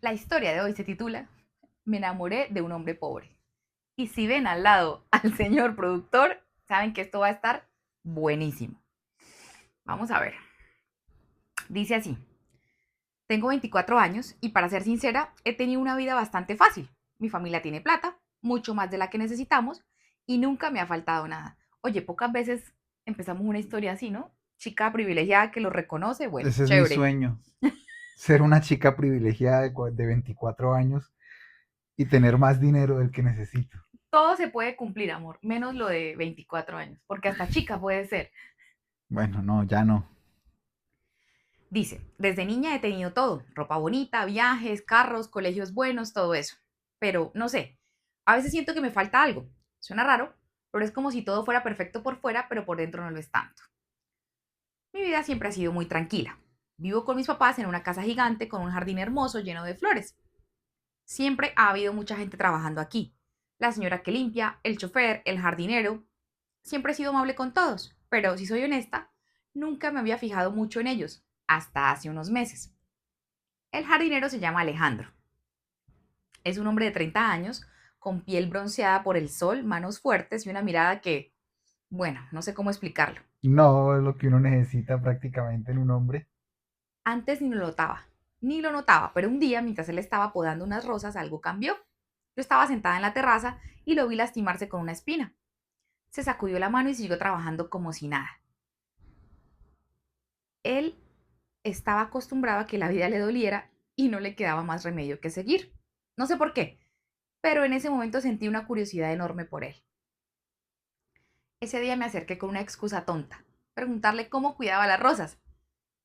La historia de hoy se titula Me enamoré de un hombre pobre. Y si ven al lado al señor productor, saben que esto va a estar buenísimo. Vamos a ver. Dice así. Tengo 24 años y para ser sincera, he tenido una vida bastante fácil. Mi familia tiene plata, mucho más de la que necesitamos y nunca me ha faltado nada. Oye, pocas veces empezamos una historia así, ¿no? Chica privilegiada que lo reconoce, bueno, Ese es mi chévere. sueño, ser una chica privilegiada de 24 años y tener más dinero del que necesito. Todo se puede cumplir, amor, menos lo de 24 años, porque hasta chica puede ser. Bueno, no, ya no. Dice, desde niña he tenido todo, ropa bonita, viajes, carros, colegios buenos, todo eso. Pero no sé, a veces siento que me falta algo. Suena raro, pero es como si todo fuera perfecto por fuera, pero por dentro no lo es tanto. Mi vida siempre ha sido muy tranquila. Vivo con mis papás en una casa gigante con un jardín hermoso lleno de flores. Siempre ha habido mucha gente trabajando aquí. La señora que limpia, el chofer, el jardinero. Siempre he sido amable con todos, pero si soy honesta, nunca me había fijado mucho en ellos, hasta hace unos meses. El jardinero se llama Alejandro. Es un hombre de 30 años, con piel bronceada por el sol, manos fuertes y una mirada que, bueno, no sé cómo explicarlo. No es lo que uno necesita prácticamente en un hombre. Antes ni lo notaba, pero un día, mientras él estaba podando unas rosas, algo cambió. Yo estaba sentada en la terraza y lo vi lastimarse con una espina. Se sacudió la mano y siguió trabajando como si nada. Él estaba acostumbrado a que la vida le doliera y no le quedaba más remedio que seguir. No sé por qué, pero en ese momento sentí una curiosidad enorme por él. Ese día me acerqué con una excusa tonta, preguntarle cómo cuidaba las rosas.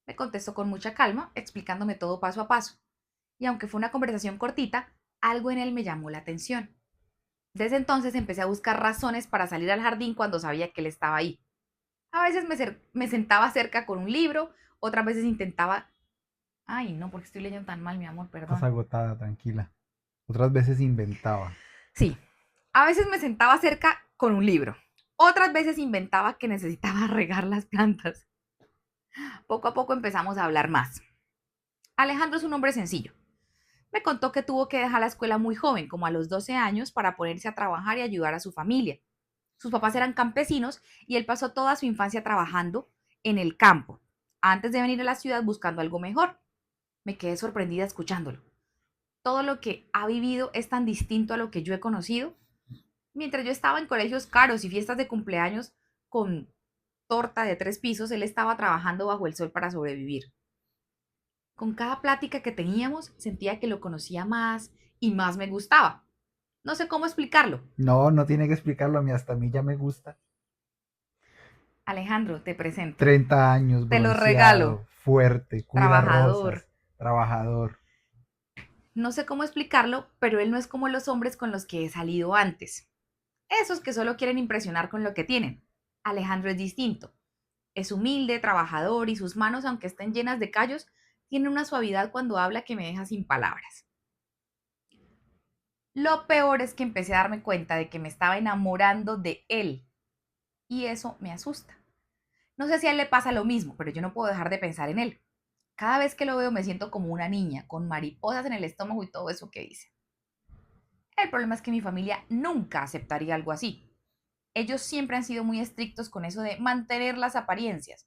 Me contestó con mucha calma, explicándome todo paso a paso. Y aunque fue una conversación cortita, algo en él me llamó la atención. Desde entonces empecé a buscar razones para salir al jardín cuando sabía que él estaba ahí. A veces me sentaba cerca con un libro, otras veces intentaba... Ay, no, porque estoy leyendo tan mal, mi amor, Estás perdón. agotada, tranquila. Otras veces inventaba. Sí, a veces me sentaba cerca con un libro. Otras veces inventaba que necesitaba regar las plantas. Poco a poco empezamos a hablar más. Alejandro es un hombre sencillo. Me contó que tuvo que dejar la escuela muy joven, como a los 12 años, para ponerse a trabajar y ayudar a su familia. Sus papás eran campesinos y él pasó toda su infancia trabajando en el campo, antes de venir a la ciudad buscando algo mejor. Me quedé sorprendida escuchándolo. Todo lo que ha vivido es tan distinto a lo que yo he conocido. Mientras yo estaba en colegios caros y fiestas de cumpleaños con torta de 3 pisos, él estaba trabajando bajo el sol para sobrevivir. Con cada plática que teníamos sentía que lo conocía más y más me gustaba. No sé cómo explicarlo. No, no tiene que explicarlo a mí, hasta a mí ya me gusta. Alejandro, te presento. 30 años, Te lo regalo. bronceado, fuerte, cuida Trabajador. rosas, trabajador. No sé cómo explicarlo, pero él no es como los hombres con los que he salido antes. Esos que solo quieren impresionar con lo que tienen. Alejandro es distinto. Es humilde, trabajador y sus manos, aunque estén llenas de callos, tienen una suavidad cuando habla que me deja sin palabras. Lo peor es que empecé a darme cuenta de que me estaba enamorando de él y eso me asusta. No sé si a él le pasa lo mismo, pero yo no puedo dejar de pensar en él. Cada vez que lo veo me siento como una niña, con mariposas en el estómago y todo eso que dice. El problema es que mi familia nunca aceptaría algo así. Ellos siempre han sido muy estrictos con eso de mantener las apariencias.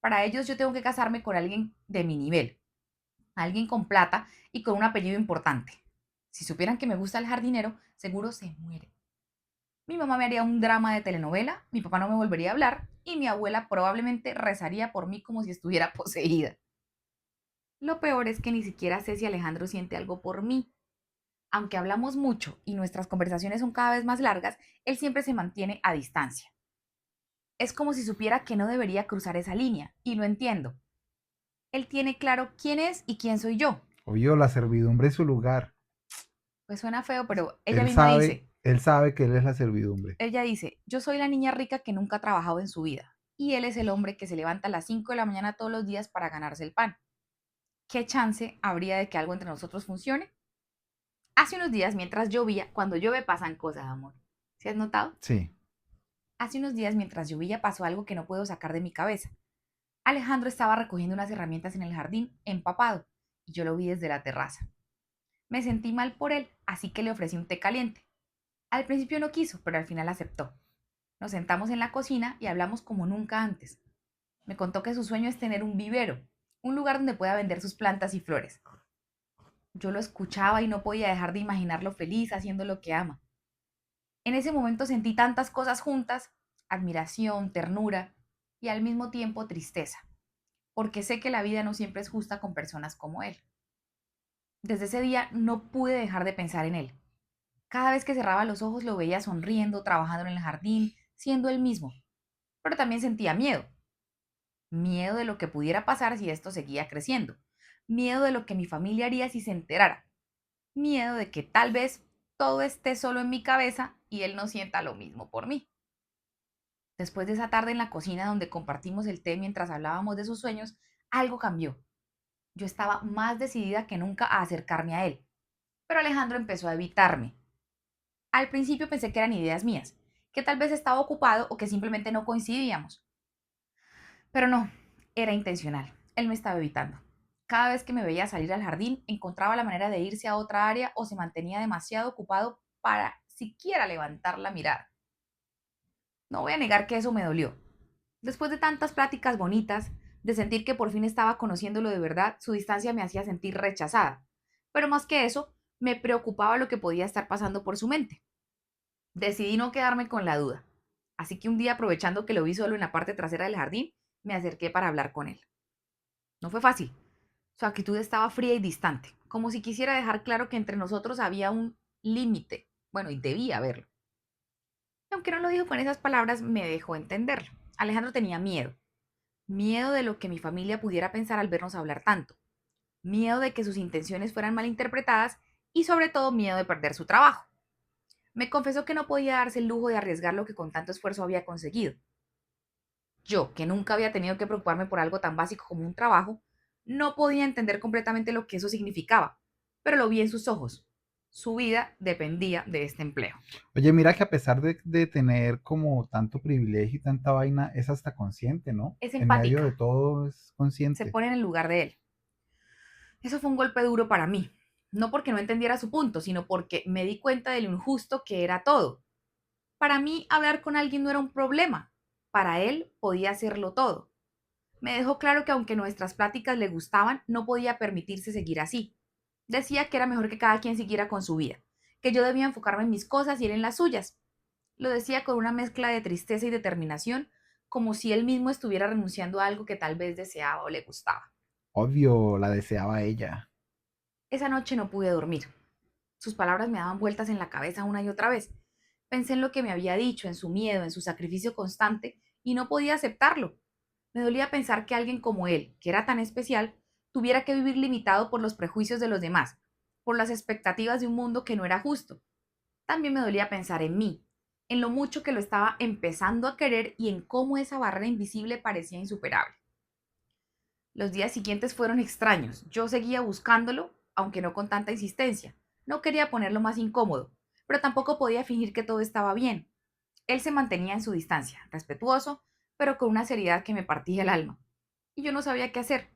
Para ellos yo tengo que casarme con alguien de mi nivel, alguien con plata y con un apellido importante. Si supieran que me gusta el jardinero, seguro se muere. Mi mamá me haría un drama de telenovela, mi papá no me volvería a hablar y mi abuela probablemente rezaría por mí como si estuviera poseída. Lo peor es que ni siquiera sé si Alejandro siente algo por mí. Aunque hablamos mucho y nuestras conversaciones son cada vez más largas, él siempre se mantiene a distancia. Es como si supiera que no debería cruzar esa línea, y lo entiendo. Él tiene claro quién es y quién soy yo. Obvio, la servidumbre es su lugar. Pues suena feo, pero ella misma dice, Él sabe que él es la servidumbre. yo soy la niña rica que nunca ha trabajado en su vida, y él es el hombre que se levanta a las 5 de la mañana todos los días para ganarse el pan. ¿Qué chance habría de que algo entre nosotros funcione? Hace unos días, mientras llovía, cuando llueve pasan cosas, amor. ¿Sí has notado? Sí. Hace unos días, mientras llovía, pasó algo que no puedo sacar de mi cabeza. Alejandro estaba recogiendo unas herramientas en el jardín, empapado, y yo lo vi desde la terraza. Me sentí mal por él, así que le ofrecí un té caliente. Al principio no quiso, pero al final aceptó. Nos sentamos en la cocina y hablamos como nunca antes. Me contó que su sueño es tener un vivero, un lugar donde pueda vender sus plantas y flores. Yo lo escuchaba y no podía dejar de imaginarlo feliz haciendo lo que ama. En ese momento sentí tantas cosas juntas, admiración, ternura y al mismo tiempo tristeza, porque sé que la vida no siempre es justa con personas como él. Desde ese día no pude dejar de pensar en él. Cada vez que cerraba los ojos lo veía sonriendo, trabajando en el jardín, siendo él mismo. Pero también sentía miedo. Miedo de lo que pudiera pasar si esto seguía creciendo. Miedo de lo que mi familia haría si se enterara. Miedo de que tal vez todo esté solo en mi cabeza y él no sienta lo mismo por mí. Después de esa tarde en la cocina donde compartimos el té mientras hablábamos de sus sueños, algo cambió. Yo estaba más decidida que nunca a acercarme a él, pero Alejandro empezó a evitarme. Al principio pensé que eran ideas mías, que tal vez estaba ocupado o que simplemente no coincidíamos. Pero no, era intencional. Él me estaba evitando. Cada vez que me veía salir al jardín, encontraba la manera de irse a otra área o se mantenía demasiado ocupado para siquiera levantar la mirada. No voy a negar que eso me dolió. Después de tantas pláticas bonitas, de sentir que por fin estaba conociéndolo de verdad, su distancia me hacía sentir rechazada. Pero más que eso, me preocupaba lo que podía estar pasando por su mente. Decidí no quedarme con la duda. Así que un día, aprovechando que lo vi solo en la parte trasera del jardín, me acerqué para hablar con él. No fue fácil. Su actitud estaba fría y distante, como si quisiera dejar claro que entre nosotros había un límite. Bueno, y debía haberlo. Aunque no lo dijo con esas palabras, me dejó entenderlo. Alejandro tenía miedo. Miedo de lo que mi familia pudiera pensar al vernos hablar tanto. Miedo de que sus intenciones fueran malinterpretadas y sobre todo miedo de perder su trabajo. Me confesó que no podía darse el lujo de arriesgar lo que con tanto esfuerzo había conseguido. Yo, que nunca había tenido que preocuparme por algo tan básico como un trabajo, no podía entender completamente lo que eso significaba, pero lo vi en sus ojos. Su vida dependía de este empleo. Oye, mira que a pesar de tener como tanto privilegio y tanta vaina, es hasta consciente, ¿no? Es En medio de empática, todo es se consciente. pone en el lugar de él. Eso fue un golpe duro para mí, no porque no entendiera su punto, sino porque me di cuenta de lo injusto que era todo. Para mí, hablar con alguien no era un problema, para él podía hacerlo todo. Me dejó claro que aunque nuestras pláticas le gustaban, no podía permitirse seguir así. Decía que era mejor que cada quien siguiera con su vida, que yo debía enfocarme en mis cosas y él en las suyas. Lo decía con una mezcla de tristeza y determinación, como si él mismo estuviera renunciando a algo que tal vez deseaba o le gustaba. Obvio, la deseaba ella. Esa noche no pude dormir. Sus palabras me daban vueltas en la cabeza una y otra vez. Pensé en lo que me había dicho, en su miedo, en su sacrificio constante, y no podía aceptarlo. Me dolía pensar que alguien como él, que era tan especial, tuviera que vivir limitado por los prejuicios de los demás, por las expectativas de un mundo que no era justo. También me dolía pensar en mí, en lo mucho que lo estaba empezando a querer y en cómo esa barrera invisible parecía insuperable. Los días siguientes fueron extraños. Yo seguía buscándolo, aunque no con tanta insistencia. No quería ponerlo más incómodo, pero tampoco podía fingir que todo estaba bien. Él se mantenía en su distancia, respetuoso, pero con una seriedad que me partía el alma. Y yo no sabía qué hacer.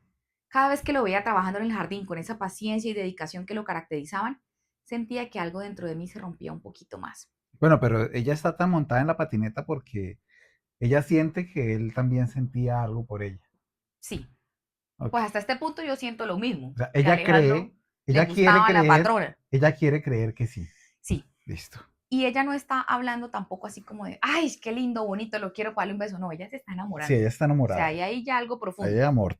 Cada vez que lo veía trabajando en el jardín con esa paciencia y dedicación que lo caracterizaban, sentía que algo dentro de mí se rompía un poquito más. Bueno, pero ella está tan montada en la patineta porque ella siente que él también sentía algo por ella. Sí, Ok. pues hasta este punto yo siento lo mismo, O sea, que a Alejandro le gustaba la patrona. ella quiere creer que sí. Sí, Listo. y ella no está hablando tampoco así como de, ay, qué lindo, bonito, lo quiero para darle un beso. No, ella se está Sí, enamorando. ella está O sea, enamorada. hay ahí ya algo Ahí profundo. hay amor.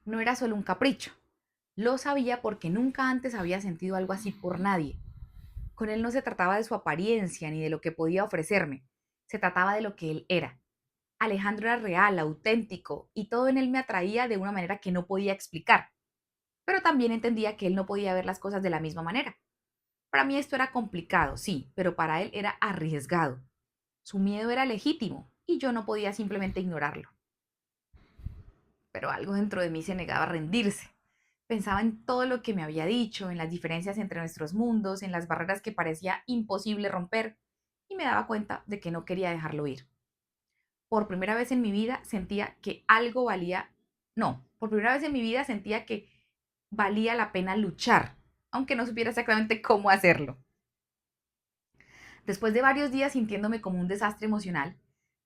No era solo un capricho. Lo sabía porque nunca antes había sentido algo así por nadie. Con él no se trataba de su apariencia ni de lo que podía ofrecerme. Se trataba de lo que él era. Alejandro era real, auténtico, y todo en él me atraía de una manera que no podía explicar. Pero también entendía que él no podía ver las cosas de la misma manera. Para mí esto era complicado, sí, pero para él era arriesgado. Su miedo era legítimo y yo no podía simplemente ignorarlo. Pero algo dentro de mí se negaba a rendirse. Pensaba en todo lo que me había dicho, en las diferencias entre nuestros mundos, en las barreras que parecía imposible romper, y me daba cuenta de que no quería dejarlo ir. Por primera vez en mi vida sentía que algo valía, no, por primera vez en mi vida sentía que valía la pena luchar, aunque no supiera exactamente cómo hacerlo. Después de varios días sintiéndome como un desastre emocional,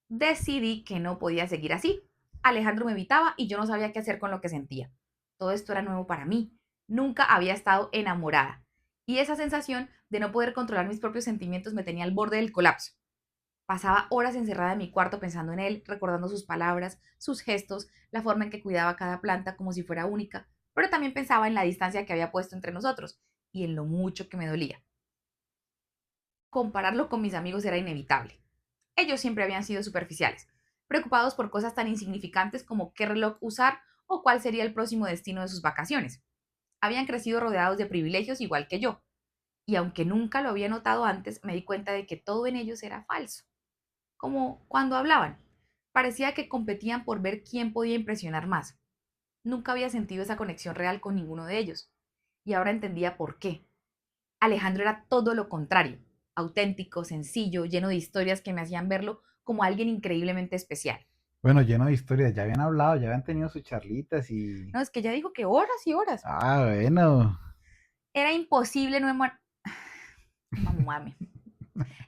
decidí que no podía seguir así. Alejandro me evitaba y yo no sabía qué hacer con lo que sentía. Todo esto era nuevo para mí. Nunca había estado enamorada. Y esa sensación de no poder controlar mis propios sentimientos me tenía al borde del colapso. Pasaba horas encerrada en mi cuarto pensando en él, recordando sus palabras, sus gestos, la forma en que cuidaba cada planta como si fuera única, pero también pensaba en la distancia que había puesto entre nosotros y en lo mucho que me dolía. Compararlo con mis amigos era inevitable. Ellos siempre habían sido superficiales, preocupados por cosas tan insignificantes como qué reloj usar o cuál sería el próximo destino de sus vacaciones. Habían crecido rodeados de privilegios igual que yo, y aunque nunca lo había notado antes, me di cuenta de que todo en ellos era falso. Como cuando hablaban, parecía que competían por ver quién podía impresionar más. Nunca había sentido esa conexión real con ninguno de ellos, y ahora entendía por qué. Alejandro era todo lo contrario, auténtico, sencillo, lleno de historias que me hacían verlo como alguien increíblemente especial. Bueno, lleno de historias, ya habían hablado, ya habían tenido sus charlitas y... No, es que ya dijo que horas y horas. Ah, bueno. Era imposible no enamorarme.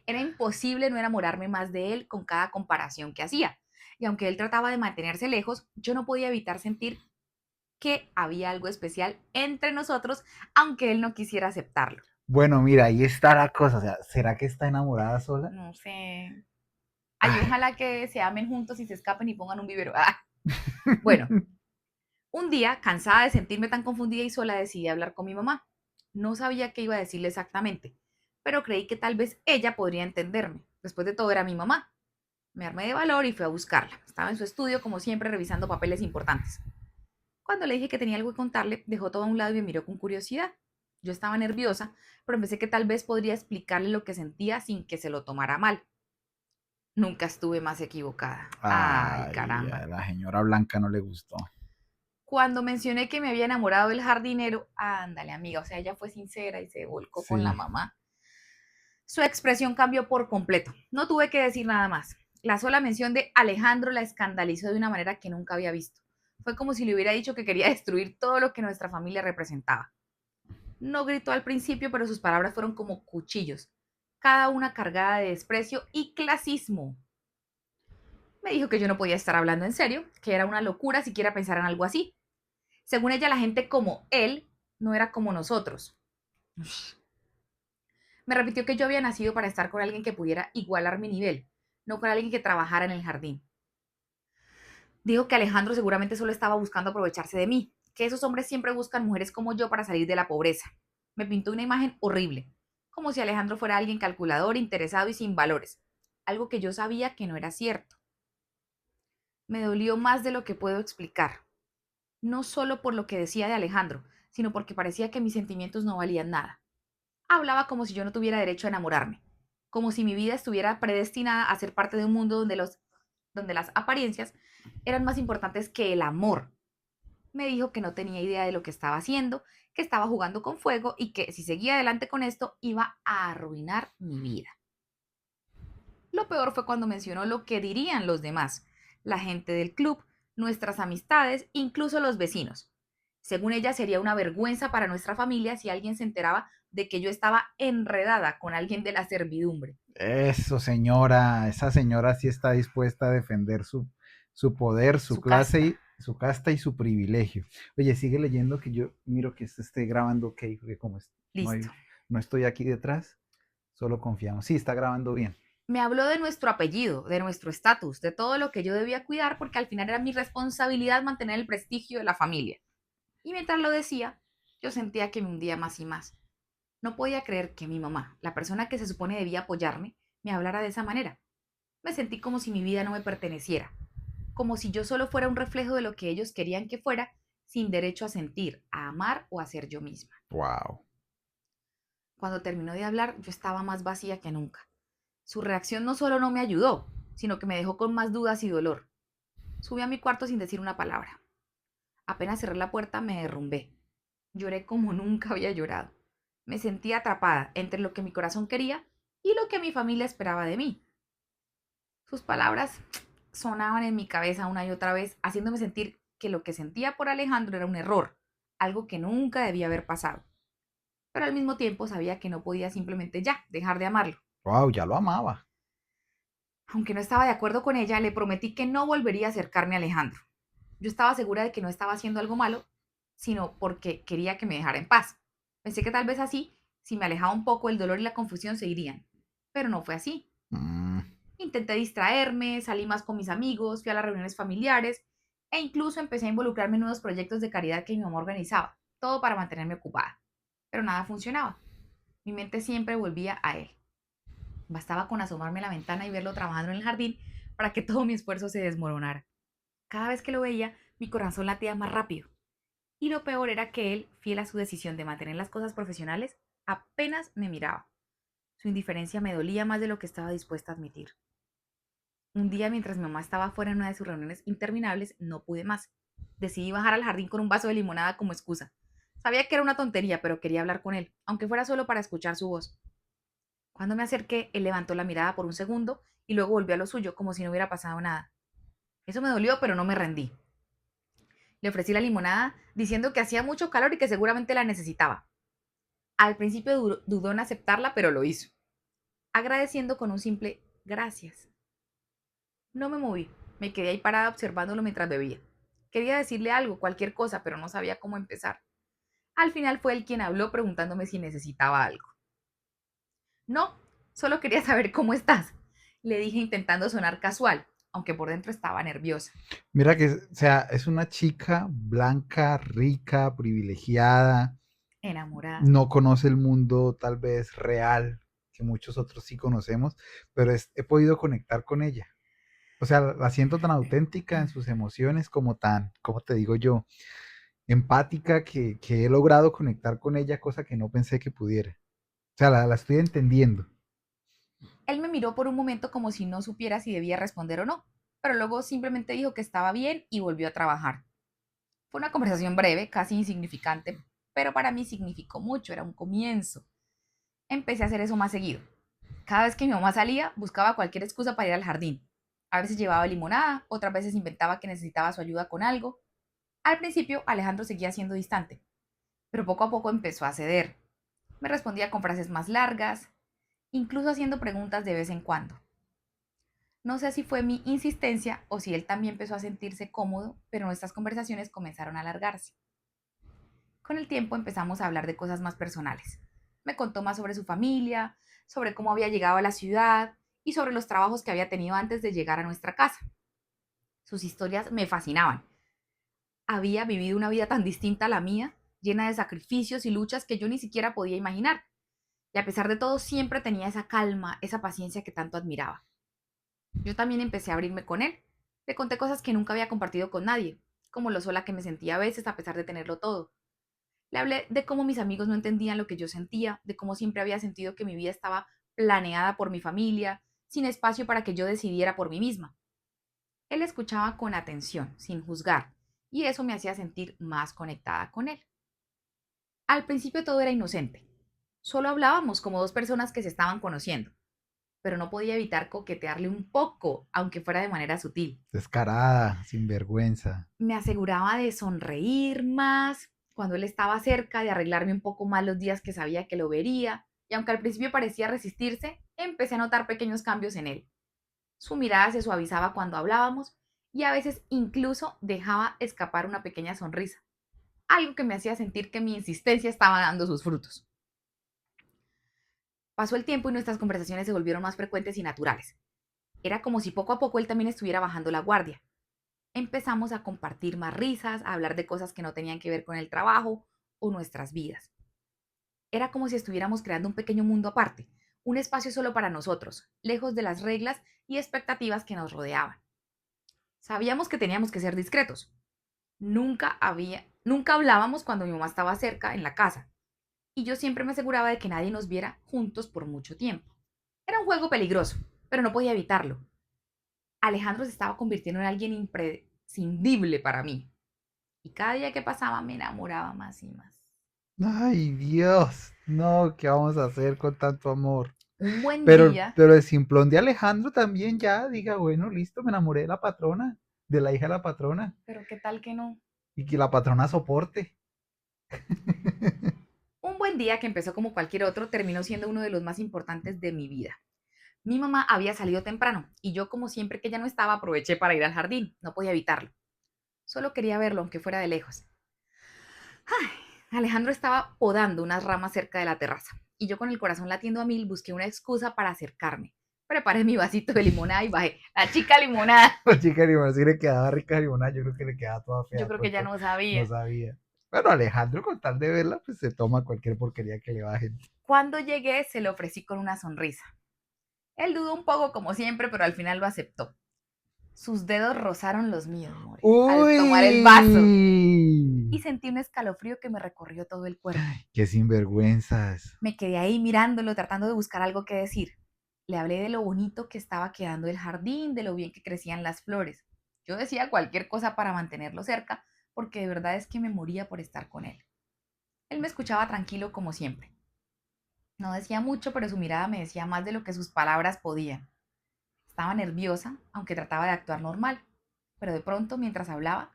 Era imposible no enamorarme más de él con cada comparación que hacía. Y aunque él trataba de mantenerse lejos, yo no podía evitar sentir que había algo especial entre nosotros, aunque él no quisiera aceptarlo. Bueno, mira, ahí está la cosa. O sea, ¿será que está enamorada sola? No sé. Ay, Ay, ojalá que se amen juntos y se escapen y pongan un vivero. Ah. Bueno, un día, cansada de sentirme tan confundida y sola, decidí hablar con mi mamá. No sabía qué iba a decirle exactamente, pero creí que tal vez ella podría entenderme. Después de todo, era mi mamá. Me armé de valor y fui a buscarla. Estaba en su estudio, como siempre, revisando papeles importantes. Cuando le dije que tenía algo que contarle, dejó todo a un lado y me miró con curiosidad. Yo estaba nerviosa, pero pensé que tal vez podría explicarle lo que sentía sin que se lo tomara mal. Nunca estuve más equivocada. Ay, ay, caramba. a la señora Blanca no le gustó. Cuando mencioné que me había enamorado del jardinero, ándale, amiga, o sea, ella fue sincera y se volcó con la Sí. mamá. Su expresión cambió por completo. No tuve que decir nada más. La sola mención de Alejandro la escandalizó de una manera que nunca había visto. Fue como si le hubiera dicho que quería destruir todo lo que nuestra familia representaba. No gritó al principio, pero sus palabras fueron como cuchillos, cada una cargada de desprecio y clasismo. Me dijo que yo no podía estar hablando en serio, que era una locura siquiera pensar en algo así. Según ella, la gente como él no era como nosotros. Me repitió que yo había nacido para estar con alguien que pudiera igualar mi nivel, no con alguien que trabajara en el jardín. Dijo que Alejandro seguramente solo estaba buscando aprovecharse de mí, que esos hombres siempre buscan mujeres como yo para salir de la pobreza. Me pintó una imagen horrible, como si Alejandro fuera alguien calculador, interesado y sin valores, algo que yo sabía que no era cierto. Me dolió más de lo que puedo explicar, no solo por lo que decía de Alejandro, sino porque parecía que mis sentimientos no valían nada. Hablaba como si yo no tuviera derecho a enamorarme, como si mi vida estuviera predestinada a ser parte de un mundo donde las apariencias eran más importantes que el amor. Me dijo que no tenía idea de lo que estaba haciendo, que estaba jugando con fuego y que si seguía adelante con esto iba a arruinar mi vida. Lo peor fue cuando mencionó lo que dirían los demás, la gente del club, nuestras amistades, incluso los vecinos. Según ella, sería una vergüenza para nuestra familia si alguien se enteraba de que yo estaba enredada con alguien de la servidumbre. Eso, señora. Esa señora sí está dispuesta a defender su poder, su Su clase, casta. y, su casta y su privilegio. Oye, sigue leyendo que yo miro que esto esté grabando, ok, porque como no Listo. hay, no estoy aquí detrás, solo confiamos. Sí, está grabando bien. Me habló de nuestro apellido, de nuestro estatus, de todo lo que yo debía cuidar porque al final era mi responsabilidad mantener el prestigio de la familia. Y mientras lo decía, yo sentía que me hundía más y más. No podía creer que mi mamá, la persona que se supone debía apoyarme, me hablara de esa manera. Me sentí como si mi vida no me perteneciera, como si yo solo fuera un reflejo de lo que ellos querían que fuera, sin derecho a sentir, a amar o a ser yo misma. Wow. Cuando terminó de hablar, yo estaba más vacía que nunca. Su reacción no solo no me ayudó, sino que me dejó con más dudas y dolor. Subí a mi cuarto sin decir una palabra. Apenas cerré la puerta, me derrumbé. Lloré como nunca había llorado. Me sentía atrapada entre lo que mi corazón quería y lo que mi familia esperaba de mí. Sus palabras sonaban en mi cabeza una y otra vez, haciéndome sentir que lo que sentía por Alejandro era un error, algo que nunca debía haber pasado. pero al mismo tiempo sabía que no podía simplemente ya dejar de amarlo. Wow, ya lo amaba. Aunque no estaba de acuerdo con ella, le prometí que no volvería a acercarme a Alejandro. Yo estaba segura de que no estaba haciendo algo malo, sino porque quería que me dejara en paz. Pensé que tal vez así, si me alejaba un poco, el dolor y la confusión se irían. Pero no fue así. Mm, Intenté distraerme, salí más con mis amigos, fui a las reuniones familiares e incluso empecé a involucrarme en nuevos proyectos de caridad que mi mamá organizaba, todo para mantenerme ocupada. Pero nada funcionaba. Mi mente siempre volvía a él. Bastaba con asomarme a la ventana y verlo trabajando en el jardín para que todo mi esfuerzo se desmoronara. Cada vez que lo veía, mi corazón latía más rápido. Y lo peor era que él, fiel a su decisión de mantener las cosas profesionales, apenas me miraba. Su indiferencia me dolía más de lo que estaba dispuesta a admitir. Un día, mientras mi mamá estaba fuera en una de sus reuniones interminables, no pude más. Decidí bajar al jardín con un vaso de limonada como excusa. Sabía que era una tontería, pero quería hablar con él, aunque fuera solo para escuchar su voz. Cuando me acerqué, él levantó la mirada por un segundo y luego volvió a lo suyo, como si no hubiera pasado nada. Eso me dolió, pero no me rendí. Le ofrecí la limonada, diciendo que hacía mucho calor y que seguramente la necesitaba. Al principio dudó en aceptarla, pero lo hizo, agradeciendo con un simple gracias. No me moví, me quedé ahí parada observándolo mientras bebía. Quería decirle algo, cualquier cosa, pero no sabía cómo empezar. Al final fue él quien habló preguntándome si necesitaba algo. No, solo quería saber cómo estás, le dije intentando sonar casual, aunque por dentro estaba nerviosa, Mira que, o sea, es una chica blanca, rica, privilegiada, enamorada. no conoce el mundo tal vez real, que muchos otros sí conocemos, pero he podido conectar con ella. O sea, la siento tan auténtica en sus emociones como tan, como te digo yo, empática que he logrado conectar con ella, cosa que no pensé que pudiera. O sea, la estoy entendiendo. Él me miró por un momento como si no supiera si debía responder o no, pero luego simplemente dijo que estaba bien y volvió a trabajar. Fue una conversación breve, casi insignificante, pero para mí significó mucho, era un comienzo. Empecé a hacer eso más seguido. Cada vez que mi mamá salía, buscaba cualquier excusa para ir al jardín. A veces llevaba limonada, otras veces inventaba que necesitaba su ayuda con algo. Al principio, Alejandro seguía siendo distante, pero poco a poco empezó a ceder. Me respondía con frases más largas, incluso haciendo preguntas de vez en cuando. No sé si fue mi insistencia o si él también empezó a sentirse cómodo, pero nuestras conversaciones comenzaron a alargarse. Con el tiempo empezamos a hablar de cosas más personales. Me contó más sobre su familia, sobre cómo había llegado a la ciudad y sobre los trabajos que había tenido antes de llegar a nuestra casa. Sus historias me fascinaban. Había vivido una vida tan distinta a la mía, llena de sacrificios y luchas que yo ni siquiera podía imaginar. Y a pesar de todo, siempre tenía esa calma, esa paciencia que tanto admiraba. Yo también empecé a abrirme con él. Le conté cosas que nunca había compartido con nadie, como lo sola que me sentía a veces a pesar de tenerlo todo. Le hablé de cómo mis amigos no entendían lo que yo sentía, de cómo siempre había sentido que mi vida estaba planeada por mi familia, sin espacio para que yo decidiera por mí misma. Él escuchaba con atención, sin juzgar, y eso me hacía sentir más conectada con él. Al principio todo era inocente. Solo hablábamos como dos personas que se estaban conociendo, pero no podía evitar coquetearle un poco, aunque fuera de manera sutil. Descarada, sin vergüenza. Me aseguraba de sonreír más cuando él estaba cerca, de arreglarme un poco más los días que sabía que lo vería, y aunque al principio parecía resistirse, empecé a notar pequeños cambios en él. Su mirada se suavizaba cuando hablábamos y a veces incluso dejaba escapar una pequeña sonrisa, algo que me hacía sentir que mi insistencia estaba dando sus frutos. Pasó el tiempo y nuestras conversaciones se volvieron más frecuentes y naturales. Era como si poco a poco él también estuviera bajando la guardia. Empezamos a compartir más risas, a hablar de cosas que no tenían que ver con el trabajo o nuestras vidas. Era como si estuviéramos creando un pequeño mundo aparte, un espacio solo para nosotros, lejos de las reglas y expectativas que nos rodeaban. Sabíamos que teníamos que ser discretos. Nunca hablábamos cuando mi mamá estaba cerca en la casa, y yo siempre me aseguraba de que nadie nos viera juntos por mucho tiempo. Era un juego peligroso, pero no podía evitarlo. Alejandro se estaba convirtiendo en alguien imprescindible para mí, y cada día que pasaba me enamoraba más y más. Ay, Dios, no, ¿qué vamos a hacer con tanto amor? Un buen día, Pero el simplón de Alejandro también ya diga, bueno, listo, me enamoré de la patrona, de la hija de la patrona, pero qué tal que no. y que la patrona soporte. buen día que empezó como cualquier otro, terminó siendo uno de los más importantes de mi vida. Mi mamá había salido temprano y yo, como siempre que ella no estaba, aproveché para ir al jardín. No podía evitarlo. Solo quería verlo, aunque fuera de lejos. Ay, Alejandro estaba podando unas ramas cerca de la terraza y yo, con el corazón latiendo a mil, busqué una excusa para acercarme. Preparé mi vasito de limonada y bajé. La chica limonada. La chica limonada, si le quedaba rica la limonada, yo creo que le quedaba toda fea, Yo de creo que ya pronto no no sabía. sabía. Bueno, Alejandro, con tal de verla, pues se toma cualquier porquería que le bajen. Cuando llegué, se lo ofrecí con una sonrisa. Él dudó un poco, como siempre, pero al final lo aceptó. Sus dedos rozaron los míos, More, al tomar el vaso, y ¡Uy! sentí un escalofrío que me recorrió todo el cuerpo. ¡Qué sinvergüenzas! Me quedé ahí mirándolo, tratando de buscar algo que decir. Le hablé de lo bonito que estaba quedando el jardín, de lo bien que crecían las flores. Yo decía cualquier cosa para mantenerlo cerca, porque de verdad es que me moría por estar con él. Él me escuchaba tranquilo como siempre. No decía mucho, pero su mirada me decía más de lo que sus palabras podían. Estaba nerviosa, aunque trataba de actuar normal, pero de pronto, mientras hablaba,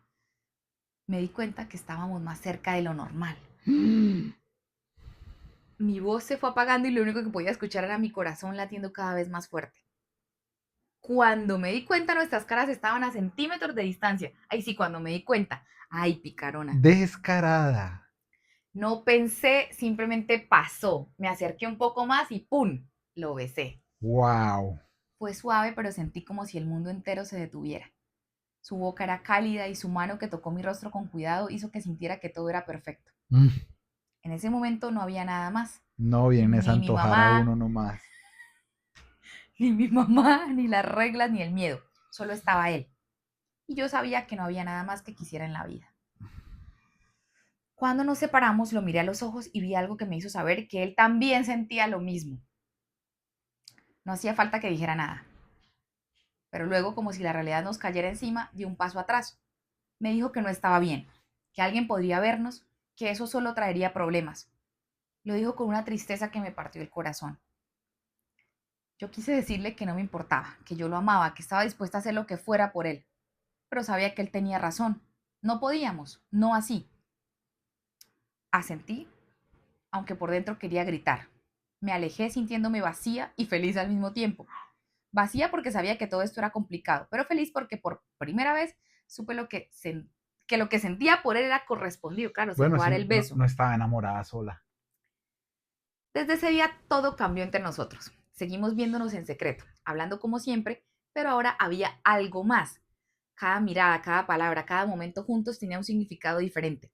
me di cuenta que estábamos más cerca de lo normal. Mi voz se fue apagando y lo único que podía escuchar era mi corazón latiendo cada vez más fuerte. Cuando me di cuenta, nuestras caras estaban a centímetros de distancia. Ay, sí, cuando me di cuenta. Ay, picarona. Descarada. No pensé, simplemente pasó. Me acerqué un poco más y ¡pum! Lo besé. ¡Wow! Fue suave, pero sentí como si el mundo entero se detuviera. Su boca era cálida y su mano, que tocó mi rostro con cuidado, hizo que sintiera que todo era perfecto. En ese momento no había nada más. No vienes a Ni mi antojar a mamá, uno nomás. ni mi mamá, ni las reglas, ni el miedo. Solo estaba él. Y yo sabía que no había nada más que quisiera en la vida. Cuando nos separamos, lo miré a los ojos y vi algo que me hizo saber que él también sentía lo mismo. No hacía falta que dijera nada. Pero luego, como si la realidad nos cayera encima, dio un paso atrás. Me dijo que no estaba bien, que alguien podría vernos, que eso solo traería problemas. Lo dijo con una tristeza que me partió el corazón. Yo quise decirle que no me importaba, que yo lo amaba, que estaba dispuesta a hacer lo que fuera por él, pero sabía que él tenía razón. No podíamos, no así. Asentí, aunque por dentro quería gritar. Me alejé sintiéndome vacía y feliz al mismo tiempo. Vacía porque sabía que todo esto era complicado, pero feliz porque por primera vez supe que lo que sentía por él era correspondido, claro, se Bueno, fue a dar sí, el no, beso. no estaba enamorada sola. Desde ese día todo cambió entre nosotros. Seguimos viéndonos en secreto, hablando como siempre, pero ahora había algo más. Cada mirada, cada palabra, cada momento juntos tenía un significado diferente.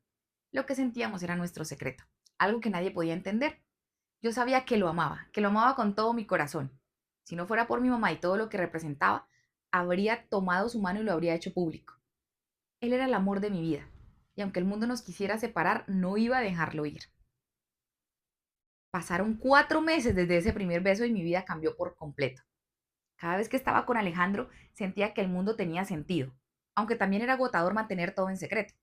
Lo que sentíamos era nuestro secreto, algo que nadie podía entender. Yo sabía que lo amaba con todo mi corazón. Si no fuera por mi mamá y todo lo que representaba, habría tomado su mano y lo habría hecho público. Él era el amor de mi vida, y aunque el mundo nos quisiera separar, no iba a dejarlo ir. Pasaron 4 meses desde ese primer beso y mi vida cambió por completo. Cada vez que estaba con Alejandro, sentía que el mundo tenía sentido, aunque también era agotador mantener todo en secreto.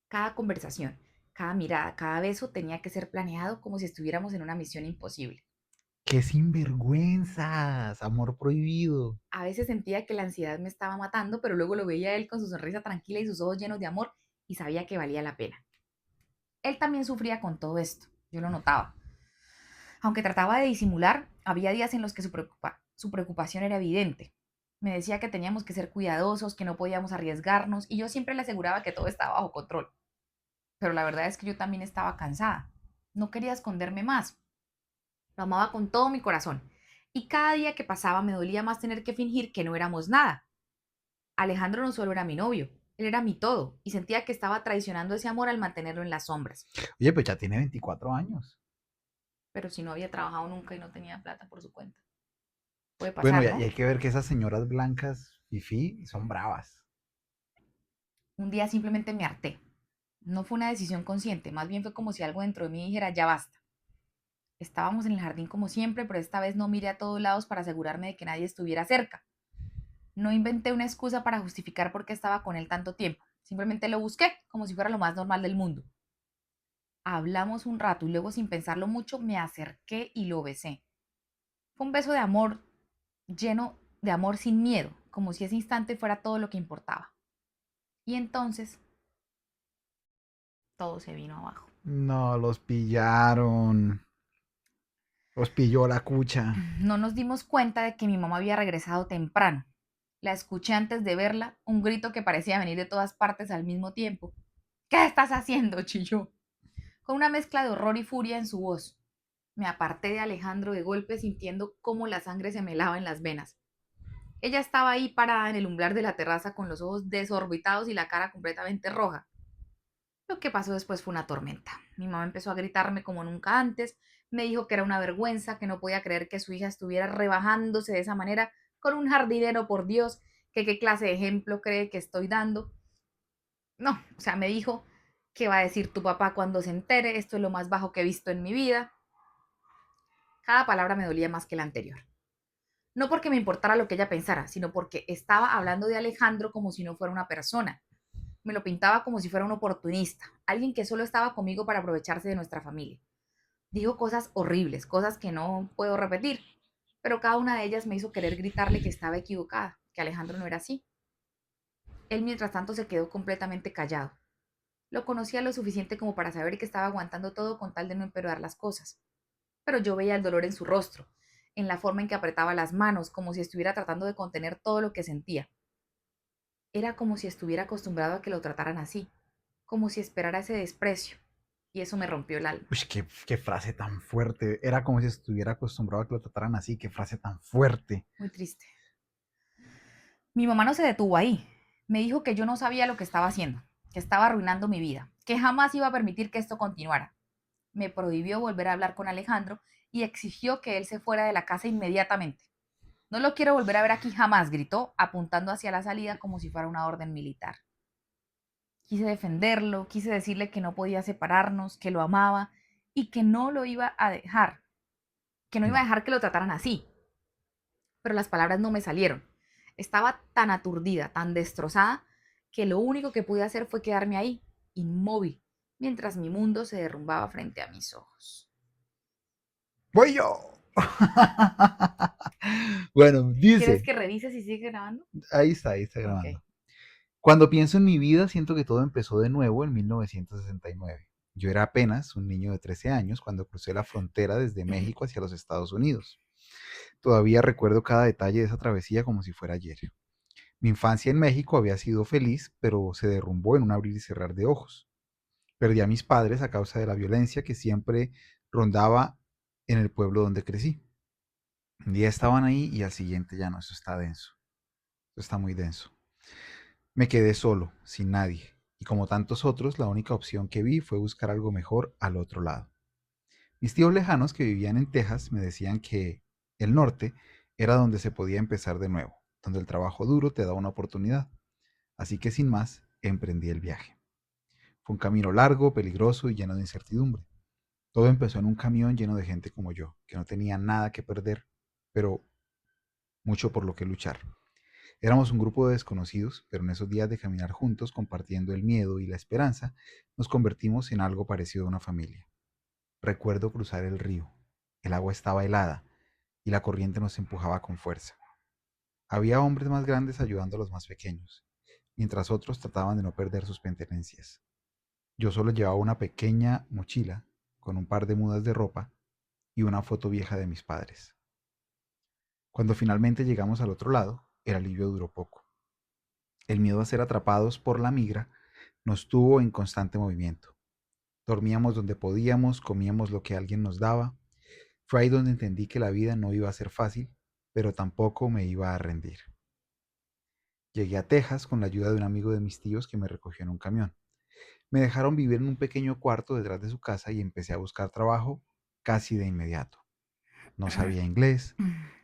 Cada conversación, cada mirada, cada beso tenía que ser planeado como si estuviéramos en una misión imposible. ¡Qué sinvergüenzas! Amor prohibido. A veces sentía que la ansiedad me estaba matando, pero luego lo veía a él con su sonrisa tranquila y sus ojos llenos de amor y sabía que valía la pena. Él también sufría con todo esto, yo lo notaba. Aunque trataba de disimular, había días en los que su preocupación era evidente. Me decía que teníamos que ser cuidadosos, que no podíamos arriesgarnos, y yo siempre le aseguraba que todo estaba bajo control. Pero la verdad es que yo también estaba cansada. No quería esconderme más. Lo amaba con todo mi corazón. Y cada día que pasaba me dolía más tener que fingir que no éramos nada. Alejandro no solo era mi novio, él era mi todo, y sentía que estaba traicionando ese amor al mantenerlo en las sombras. Oye, pues ya tiene 24 años. Pero si no había trabajado nunca y no tenía plata por su cuenta. Puede Bueno, pasar, y ¿no? hay que ver que esas señoras blancas, fifí, son bravas. Un día simplemente me harté. No fue una decisión consciente, más bien fue como si algo dentro de mí dijera, ya basta. Estábamos en el jardín como siempre, pero esta vez no miré a todos lados para asegurarme de que nadie estuviera cerca. No inventé una excusa para justificar por qué estaba con él tanto tiempo. Simplemente lo busqué como si fuera lo más normal del mundo. Hablamos un rato y luego, sin pensarlo mucho, me acerqué y lo besé. Fue un beso de amor, lleno de amor sin miedo, como si ese instante fuera todo lo que importaba. Y entonces todo se vino abajo. No, los pillaron. Los pilló la cucha. No nos dimos cuenta de que mi mamá había regresado temprano. La escuché antes de verla, un grito que parecía venir de todas partes al mismo tiempo. ¿Qué estás haciendo?, chilló, con una mezcla de horror y furia en su voz. Me aparté de Alejandro de golpe sintiendo cómo la sangre se me helaba en las venas. Ella estaba ahí parada en el umbral de la terraza con los ojos desorbitados y la cara completamente roja. Lo que pasó después fue una tormenta. Mi mamá empezó a gritarme como nunca antes, me dijo que era una vergüenza, que no podía creer que su hija estuviera rebajándose de esa manera con un jardinero, por Dios, que qué clase de ejemplo cree que estoy dando. No, o sea, me dijo, ¿qué va a decir tu papá cuando se entere? Esto es lo más bajo que he visto en mi vida. Cada palabra me dolía más que la anterior. No porque me importara lo que ella pensara, sino porque estaba hablando de Alejandro como si no fuera una persona. Me lo pintaba como si fuera un oportunista, alguien que solo estaba conmigo para aprovecharse de nuestra familia. Dijo cosas horribles, cosas que no puedo repetir, pero cada una de ellas me hizo querer gritarle que estaba equivocada, que Alejandro no era así. Él mientras tanto se quedó completamente callado. Lo conocía lo suficiente como para saber que estaba aguantando todo con tal de no empeorar las cosas. Pero yo veía el dolor en su rostro, en la forma en que apretaba las manos, como si estuviera tratando de contener todo lo que sentía. Era como si estuviera acostumbrado a que lo trataran así, como si esperara ese desprecio, y eso me rompió el alma. Uy, qué frase tan fuerte. Era como si estuviera acostumbrado a que lo trataran así. Qué frase tan fuerte. Muy triste. Mi mamá no se detuvo ahí. Me dijo que yo no sabía lo que estaba haciendo, que estaba arruinando mi vida, que jamás iba a permitir que esto continuara. Me prohibió volver a hablar con Alejandro y exigió que él se fuera de la casa inmediatamente. No lo quiero volver a ver aquí jamás, gritó, apuntando hacia la salida como si fuera una orden militar. Quise defenderlo, quise decirle que no podía separarnos, que lo amaba y que no lo iba a dejar, que no iba a No. dejar que lo trataran así. Pero las palabras no me salieron. Estaba tan aturdida, tan destrozada, que lo único que pude hacer fue quedarme ahí, inmóvil, mientras mi mundo se derrumbaba frente a mis ojos. ¡Voy yo! Bueno, ¿Quieres dice. que revise si sigue grabando? Ahí está Ok. grabando. Cuando pienso en mi vida, siento que todo empezó de nuevo en 1969. Yo era apenas un niño de 13 años cuando crucé la frontera desde México hacia los Estados Unidos. Todavía recuerdo cada detalle de esa travesía como si fuera ayer. Mi infancia en México había sido feliz, pero se derrumbó en un abrir y cerrar de ojos. Perdí a mis padres a causa de la violencia que siempre rondaba en el pueblo donde crecí. Un día estaban ahí y al siguiente ya no, eso está denso, eso está muy denso. Me quedé solo, sin nadie, y como tantos otros, la única opción que vi fue buscar algo mejor al otro lado. Mis tíos lejanos que vivían en Texas me decían que el norte era donde se podía empezar de nuevo, donde el trabajo duro te da una oportunidad. Así que sin más, emprendí el viaje. Fue un camino largo, peligroso y lleno de incertidumbre. Todo empezó en un camión lleno de gente como yo, que no tenía nada que perder, pero mucho por lo que luchar. Éramos un grupo de desconocidos, pero en esos días de caminar juntos, compartiendo el miedo y la esperanza, nos convertimos en algo parecido a una familia. Recuerdo cruzar el río. El agua estaba helada y la corriente nos empujaba con fuerza. Había hombres más grandes ayudando a los más pequeños, mientras otros trataban de no perder sus pertenencias. Yo solo llevaba una pequeña mochila con un par de mudas de ropa y una foto vieja de mis padres. Cuando finalmente llegamos al otro lado, el alivio duró poco. El miedo a ser atrapados por la migra nos tuvo en constante movimiento. Dormíamos donde podíamos, comíamos lo que alguien nos daba. Fue ahí donde entendí que la vida no iba a ser fácil, pero tampoco me iba a rendir. Llegué a Texas con la ayuda de un amigo de mis tíos que me recogió en un camión. Me dejaron vivir en un pequeño cuarto detrás de su casa y empecé a buscar trabajo casi de inmediato. No sabía inglés,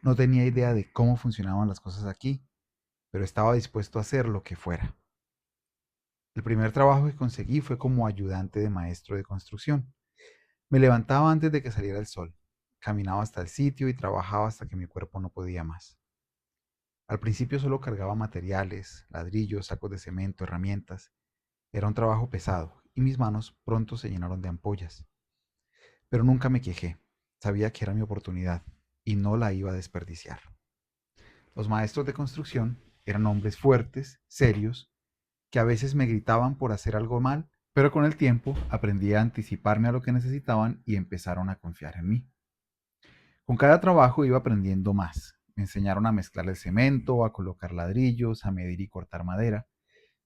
no tenía idea de cómo funcionaban las cosas aquí, pero estaba dispuesto a hacer lo que fuera. El primer trabajo que conseguí fue como ayudante de maestro de construcción. Me levantaba antes de que saliera el sol, caminaba hasta el sitio y trabajaba hasta que mi cuerpo no podía más. Al principio solo cargaba materiales, ladrillos, sacos de cemento, herramientas. Era un trabajo pesado y mis manos pronto se llenaron de ampollas. Pero nunca me quejé. Sabía que era mi oportunidad y no la iba a desperdiciar. Los maestros de construcción eran hombres fuertes, serios, que a veces me gritaban por hacer algo mal, Pero con el tiempo aprendí a anticiparme a lo que necesitaban y empezaron a confiar en mí. Con cada trabajo iba aprendiendo más. Me enseñaron a mezclar el cemento, a colocar ladrillos, a medir y cortar madera.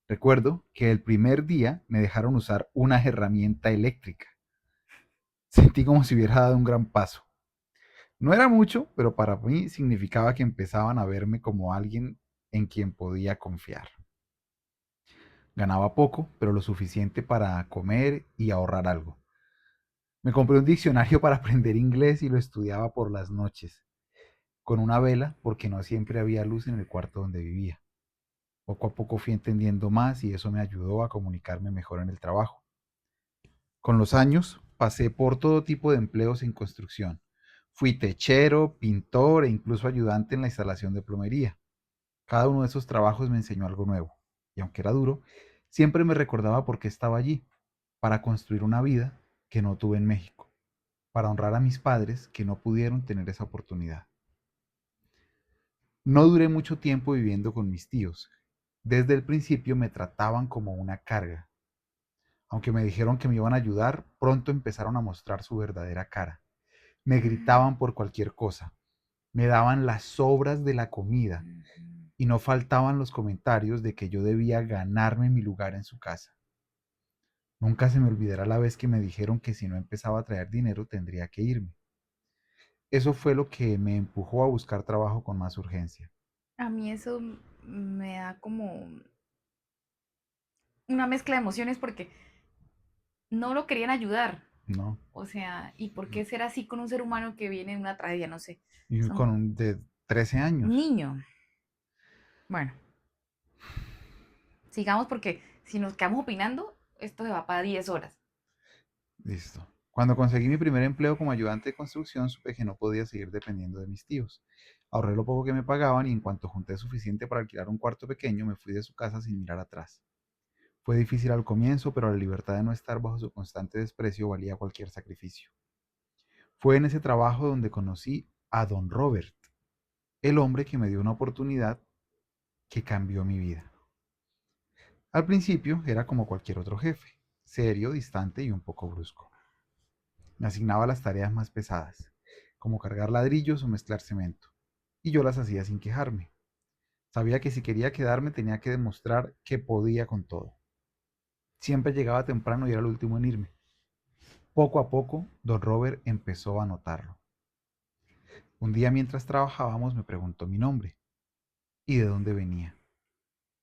Recuerdo que el primer día me dejaron usar una herramienta eléctrica. Sentí como si hubiera dado un gran paso. No era mucho, pero para mí significaba que empezaban a verme como alguien en quien podía confiar. Ganaba poco, pero lo suficiente para comer y ahorrar algo. Me compré un diccionario para aprender inglés y lo estudiaba por las noches, con una vela porque no siempre había luz en el cuarto donde vivía. Poco a poco fui entendiendo más y eso me ayudó a comunicarme mejor en el trabajo. Con los años pasé por todo tipo de empleos en construcción. Fui techero, pintor e incluso ayudante en la instalación de plomería. Cada uno de esos trabajos me enseñó algo nuevo. Y aunque era duro, siempre me recordaba por qué estaba allí, para construir una vida que no tuve en México, para honrar a mis padres que no pudieron tener esa oportunidad. No duré mucho tiempo viviendo con mis tíos. Desde el principio me trataban como una carga. Aunque me dijeron que me iban a ayudar, pronto empezaron a mostrar su verdadera cara. Me gritaban por cualquier cosa, me daban las sobras de la comida y no faltaban los comentarios de que yo debía ganarme mi lugar en su casa. Nunca se me olvidará la vez que me dijeron que si no empezaba a traer dinero tendría que irme. Eso fue lo que me empujó a buscar trabajo con más urgencia. A mí eso me da como una mezcla de emociones porque no lo querían ayudar. No, O sea, ¿y por qué ser así con un ser humano que viene de una tragedia? No sé. y con Son un de 13 un años. niño. Bueno, sigamos porque si nos quedamos opinando, esto se va para 10 horas. Listo. Cuando conseguí mi primer empleo como ayudante de construcción, supe que no podía seguir dependiendo de mis tíos. Ahorré lo poco que me pagaban y en cuanto junté suficiente para alquilar un cuarto pequeño, me fui de su casa sin mirar atrás. Fue difícil al comienzo, pero la libertad de no estar bajo su constante desprecio valía cualquier sacrificio. Fue en ese trabajo donde conocí a Don Robert, el hombre que me dio una oportunidad que cambió mi vida. Al principio era como cualquier otro jefe, serio, distante y un poco brusco. Me asignaba las tareas más pesadas, como cargar ladrillos o mezclar cemento, y yo las hacía sin quejarme. Sabía que si quería quedarme tenía que demostrar que podía con todo. Siempre llegaba temprano y era el último en irme. Poco a poco, don Robert empezó a notarlo. Un día mientras trabajábamos me preguntó mi nombre y de dónde venía.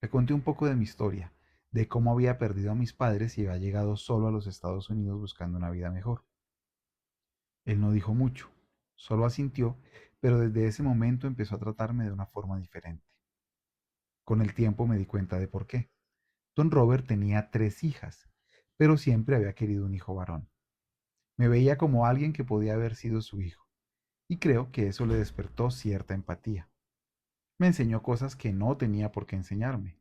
Le conté un poco de mi historia, de cómo había perdido a mis padres y había llegado solo a los Estados Unidos buscando una vida mejor. Él no dijo mucho, solo asintió, pero desde ese momento empezó a tratarme de una forma diferente. Con el tiempo me di cuenta de por qué. Don Robert tenía 3 hijas, pero siempre había querido un hijo varón. Me veía como alguien que podía haber sido su hijo, y creo que eso le despertó cierta empatía. Me enseñó cosas que no tenía por qué enseñarme,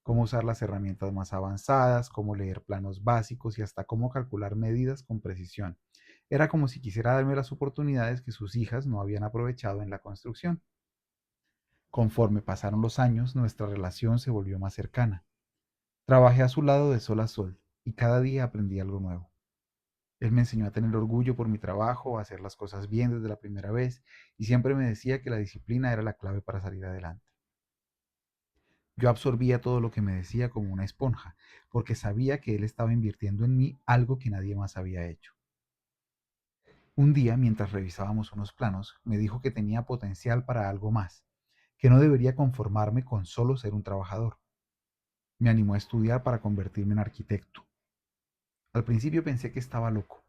cómo usar las herramientas más avanzadas, cómo leer planos básicos y hasta cómo calcular medidas con precisión. Era como si quisiera darme las oportunidades que sus hijas no habían aprovechado en la construcción. Conforme pasaron los años, nuestra relación se volvió más cercana. Trabajé a su lado de sol a sol y cada día aprendí algo nuevo. Él me enseñó a tener orgullo por mi trabajo, a hacer las cosas bien desde la primera vez y siempre me decía que la disciplina era la clave para salir adelante. Yo absorbía todo lo que me decía como una esponja, porque sabía que él estaba invirtiendo en mí algo que nadie más había hecho. Un día, mientras revisábamos unos planos, me dijo que tenía potencial para algo más, que no debería conformarme con solo ser un trabajador. Me animó a estudiar para convertirme en arquitecto. Al principio pensé que estaba loco.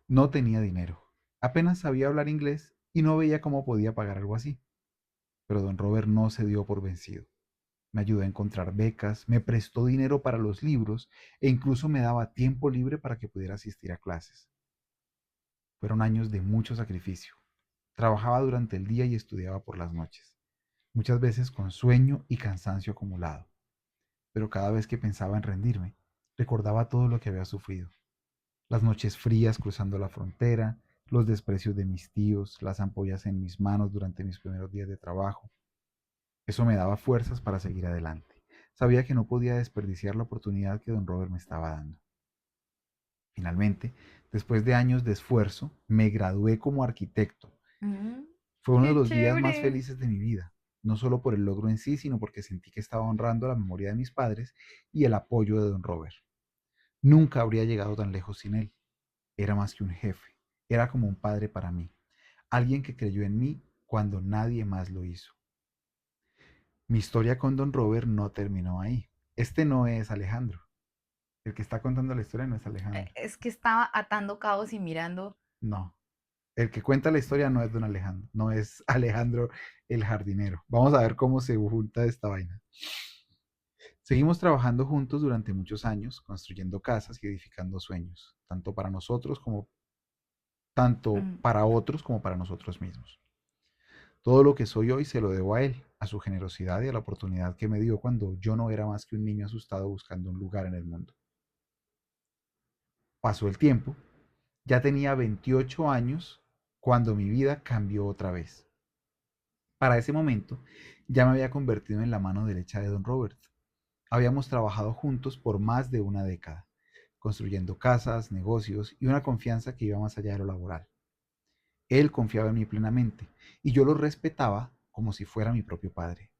No tenía dinero. Apenas sabía hablar inglés y no veía cómo podía pagar algo así. Pero don Robert no se dio por vencido. Me ayudó a encontrar becas, me prestó dinero para los libros e incluso me daba tiempo libre para que pudiera asistir a clases. Fueron años de mucho sacrificio. Trabajaba durante el día y estudiaba por las noches, muchas veces con sueño y cansancio acumulado. Pero cada vez que pensaba en rendirme, recordaba todo lo que había sufrido. Las noches frías cruzando la frontera, los desprecios de mis tíos, las ampollas en mis manos durante mis primeros días de trabajo. Eso me daba fuerzas para seguir adelante. Sabía que no podía desperdiciar la oportunidad que don Robert me estaba dando. Finalmente, después de años de esfuerzo, me gradué como arquitecto. Mm, Fue uno de qué los días más chévere. felices de mi vida, no solo por el logro en sí, sino porque sentí que estaba honrando la memoria de mis padres y el apoyo de don Robert. Nunca habría llegado tan lejos sin él. Era más que un jefe, era como un padre para mí, alguien que creyó en mí cuando nadie más lo hizo. Mi historia con don Robert no terminó ahí. Este no es Alejandro. El que está contando la historia no es Alejandro. Es que estaba atando cabos y mirando. No. El que cuenta la historia no es don Alejandro, no es Alejandro el jardinero. Vamos a ver cómo se junta esta vaina. Seguimos trabajando juntos durante muchos años, construyendo casas y edificando sueños, tanto Mm, para otros como para nosotros mismos. Todo lo que soy hoy se lo debo a él, a su generosidad y a la oportunidad que me dio cuando yo no era más que un niño asustado buscando un lugar en el mundo. Pasó el tiempo, ya tenía 28 años cuando mi vida cambió otra vez. Para ese momento, ya me había convertido en la mano derecha de don Robert. Habíamos trabajado juntos por más de una década, construyendo casas, negocios y una confianza que iba más allá de lo laboral. Él confiaba en mí plenamente y yo lo respetaba como si fuera mi propio padre.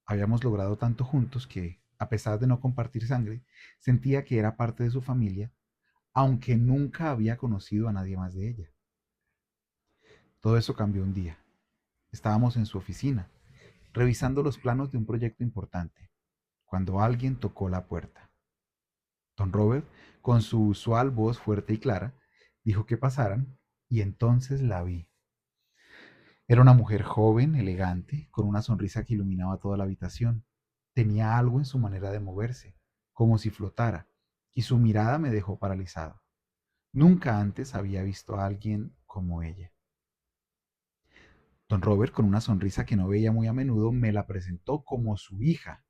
Habíamos logrado tanto juntos que, a pesar de no compartir sangre, sentía que era parte de su familia, aunque nunca había conocido a nadie más de ella. Todo eso cambió un día. Estábamos en su oficina, revisando los planos de un proyecto importante, cuando alguien tocó la puerta. Don Robert, con su usual voz fuerte y clara, dijo que pasaran y entonces la vi. Era una mujer joven, elegante, con una sonrisa que iluminaba toda la habitación. Tenía algo en su manera de moverse, como si flotara, y su mirada me dejó paralizado. Nunca antes había visto a alguien como ella. Don Robert, con una sonrisa que no veía muy a menudo, me la presentó como su hija,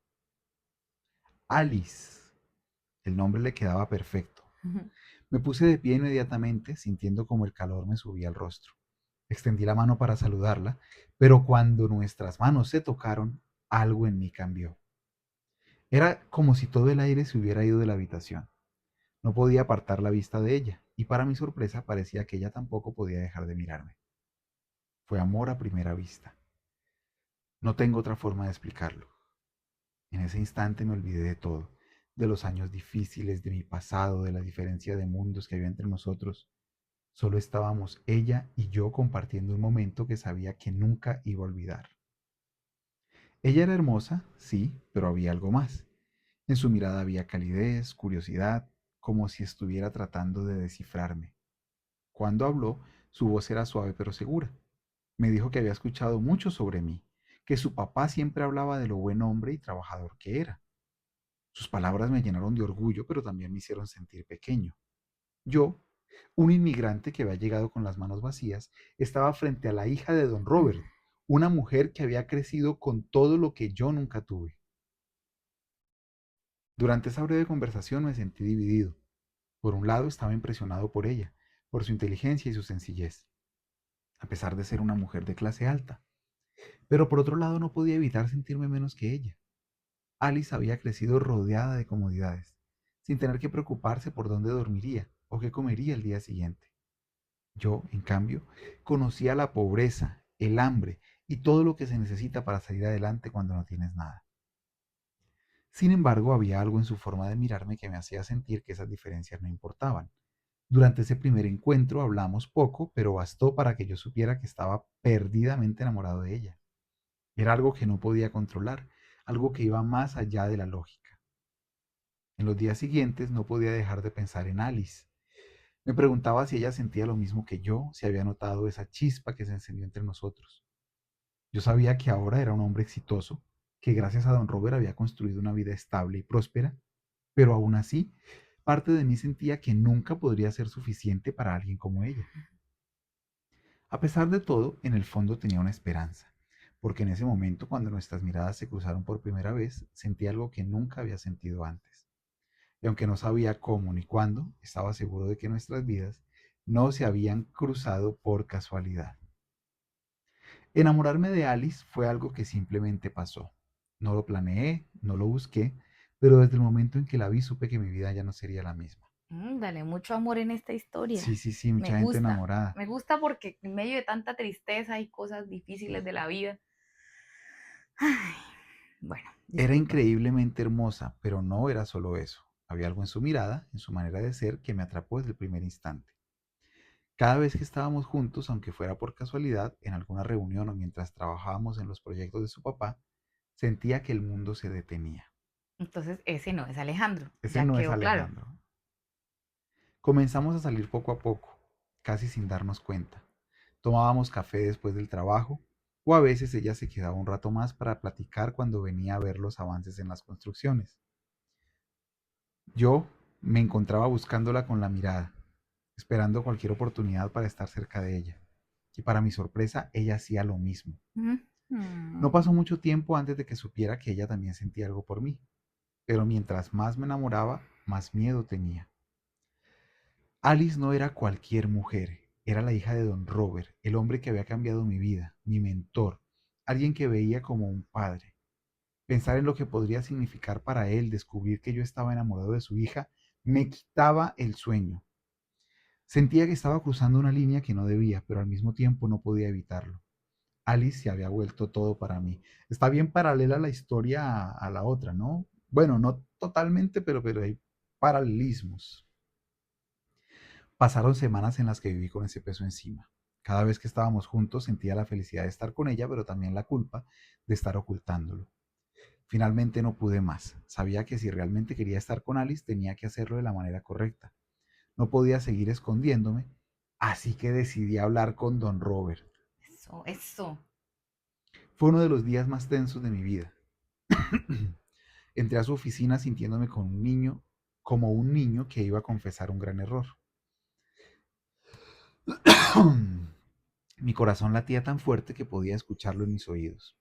Alice. El nombre le quedaba perfecto. ujú. Me puse de pie inmediatamente, sintiendo como el calor me subía al rostro. Extendí la mano para saludarla, pero cuando nuestras manos se tocaron, algo en mí cambió. Era como si todo el aire se hubiera ido de la habitación. No podía apartar la vista de ella, y para mi sorpresa parecía que ella tampoco podía dejar de mirarme. Fue amor a primera vista. No tengo otra forma de explicarlo. En ese instante me olvidé de todo, de los años difíciles, de mi pasado, de la diferencia de mundos que había entre nosotros. Solo estábamos ella y yo compartiendo un momento que sabía que nunca iba a olvidar. Ella era hermosa, sí, pero había algo más. En su mirada había calidez, curiosidad, como si estuviera tratando de descifrarme. Cuando habló, su voz era suave pero segura. Me dijo que había escuchado mucho sobre mí, que su papá siempre hablaba de lo buen hombre y trabajador que era. Sus palabras me llenaron de orgullo, pero también me hicieron sentir pequeño. Yo, un inmigrante que había llegado con las manos vacías, estaba frente a la hija de don Robert, una mujer que había crecido con todo lo que yo nunca tuve. Durante esa breve conversación me sentí dividido. Por un lado estaba impresionado por ella, por su inteligencia y su sencillez, a pesar de ser una mujer de clase alta. Pero por otro lado no podía evitar sentirme menos que ella. Alice había crecido rodeada de comodidades, sin tener que preocuparse por dónde dormiría o qué comería el día siguiente. Yo, en cambio, conocía la pobreza, el hambre y todo lo que se necesita para salir adelante cuando no tienes nada. Sin embargo, había algo en su forma de mirarme que me hacía sentir que esas diferencias no importaban. Durante ese primer encuentro hablamos poco, pero bastó para que yo supiera que estaba perdidamente enamorado de ella. Era algo que no podía controlar, algo que iba más allá de la lógica. En los días siguientes no podía dejar de pensar en Alice. Me preguntaba si ella sentía lo mismo que yo, si había notado esa chispa que se encendió entre nosotros. Yo sabía que ahora era un hombre exitoso, que gracias a don Robert había construido una vida estable y próspera, pero aún así, parte de mí sentía que nunca podría ser suficiente para alguien como ella. A pesar de todo, en el fondo tenía una esperanza, porque en ese momento, cuando nuestras miradas se cruzaron por primera vez, sentí algo que nunca había sentido antes. Y aunque no sabía cómo ni cuándo, estaba seguro de que nuestras vidas no se habían cruzado por casualidad. Enamorarme de Alice fue algo que simplemente pasó. No lo planeé, no lo busqué, pero desde el momento en que la vi supe que mi vida ya no sería la misma. Dale, mucho amor en esta Sí, historia. sí, sí, mucha gente enamorada. Me gusta porque en medio de tanta tristeza y cosas difíciles de la vida. Ay, bueno, Era discúlpame. increíblemente hermosa, pero no era solo eso. Había algo en su mirada, en su manera de ser, que me atrapó desde el primer instante. Cada vez que estábamos juntos, aunque fuera por casualidad, en alguna reunión o mientras trabajábamos en los proyectos de su papá, sentía que el mundo se detenía. Entonces, ese no es Alejandro, Ese ya no es quedó claro. Alejandro. Comenzamos a salir poco a poco, casi sin darnos cuenta. Tomábamos café después del trabajo, o a veces ella se quedaba un rato más para platicar cuando venía a ver los avances en las construcciones. Yo me encontraba buscándola con la mirada, esperando cualquier oportunidad para estar cerca de ella. Y para mi sorpresa, ella hacía lo mismo. No Mm. pasó mucho tiempo antes de que supiera que ella también sentía algo por mí, pero mientras más me enamoraba, más miedo tenía. Alice no era cualquier mujer, era la hija de Don Robert, el hombre que había cambiado mi vida, mi mentor, alguien que veía como un padre. Pensar en lo que podría significar para él descubrir que yo estaba enamorado de su hija me quitaba el sueño. Sentía que estaba cruzando una línea que no debía, pero al mismo tiempo no podía evitarlo. Alice se había vuelto todo para mí. Está bien paralela la historia a la otra, ¿no? Bueno, no totalmente, pero hay paralelismos. Pasaron semanas en las que viví con ese peso encima. Cada vez que estábamos juntos sentía la felicidad de estar con ella, pero también la culpa de estar ocultándolo. Finalmente no pude más. Sabía que si realmente quería estar con Alice tenía que hacerlo de la manera correcta. No podía seguir escondiéndome, así que decidí hablar con Don Robert. Eso, eso. Fue uno de los días más tensos de mi vida. Entré a su oficina sintiéndome como un niño que iba a confesar un gran error. Mi corazón latía tan fuerte que podía escucharlo en mis oídos.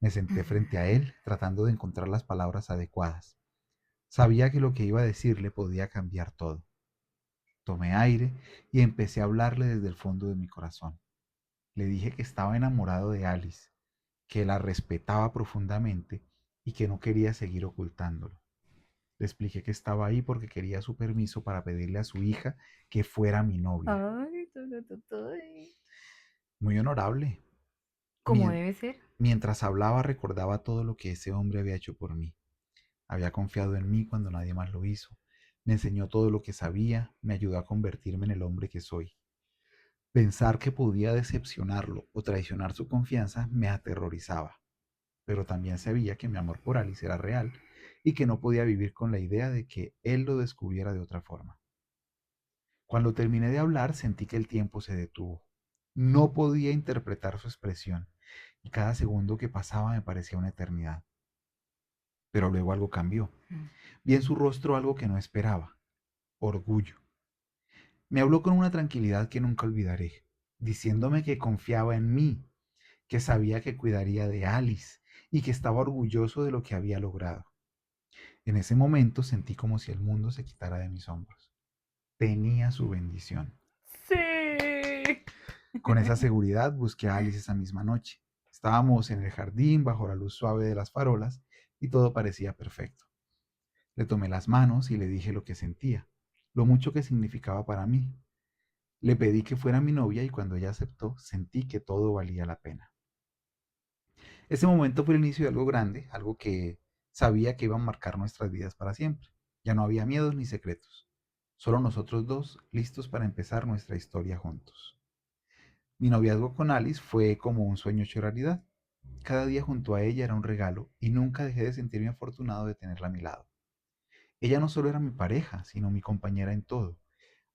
Me senté frente a él, tratando de encontrar las palabras adecuadas. Sabía que lo que iba a decirle podía cambiar todo. Tomé aire y empecé a hablarle desde el fondo de mi corazón. Le dije que estaba enamorado de Alice, que la respetaba profundamente y que no quería seguir ocultándolo. Le expliqué que estaba ahí porque quería su permiso para pedirle a su hija que fuera mi novia. Ay, Muy honorable. como Mien- debe ser. Mientras hablaba recordaba todo lo que ese hombre había hecho por mí. Había confiado en mí cuando nadie más lo hizo. Me enseñó todo lo que sabía, me ayudó a convertirme en el hombre que soy. Pensar que podía decepcionarlo o traicionar su confianza me aterrorizaba, pero también sabía que mi amor por Alice era real y que no podía vivir con la idea de que él lo descubriera de otra forma. Cuando terminé de hablar sentí que el tiempo se detuvo. No podía interpretar su expresión y cada segundo que pasaba me parecía una eternidad. Pero luego algo cambió. Mm. Vi en su rostro algo que no esperaba, orgullo. Me habló con una tranquilidad que nunca olvidaré, diciéndome que confiaba en mí, que sabía que cuidaría de Alice y que estaba orgulloso de lo que había logrado. En ese momento sentí como si el mundo se quitara de mis hombros. Tenía su bendición. Sí. Con esa seguridad busqué a Alice esa misma noche. Estábamos en el jardín bajo la luz suave de las farolas y todo parecía perfecto. Le tomé las manos y le dije lo que sentía, lo mucho que significaba para mí. Le pedí que fuera mi novia y cuando ella aceptó sentí que todo valía la pena. Ese momento fue el inicio de algo grande, algo que sabía que iba a marcar nuestras vidas para siempre. Ya no había miedos ni secretos, solo nosotros dos listos para empezar nuestra historia juntos. Mi noviazgo con Alice fue como un sueño hecho realidad. Cada día junto a ella era un regalo y nunca dejé de sentirme afortunado de tenerla a mi lado. Ella no solo era mi pareja, sino mi compañera en todo,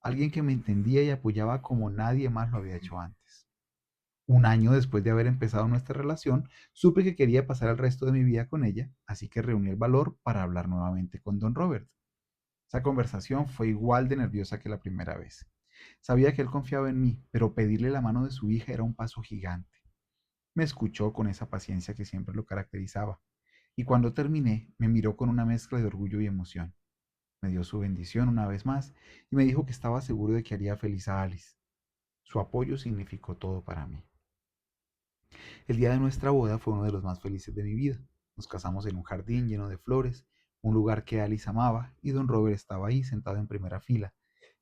alguien que me entendía y apoyaba como nadie más lo había hecho antes. Un año después de haber empezado nuestra relación, supe que quería pasar el resto de mi vida con ella, así que reuní el valor para hablar nuevamente con Don Robert. Esa conversación fue igual de nerviosa que la primera vez. Sabía que él confiaba en mí, pero pedirle la mano de su hija era un paso gigante. Me escuchó con esa paciencia que siempre lo caracterizaba, y cuando terminé, me miró con una mezcla de orgullo y emoción. Me dio su bendición una vez más y me dijo que estaba seguro de que haría feliz a Alice. Su apoyo significó todo para mí. El día de nuestra boda fue uno de los más felices de mi vida. Nos casamos en un jardín lleno de flores, un lugar que Alice amaba, y don Robert estaba ahí sentado en primera fila,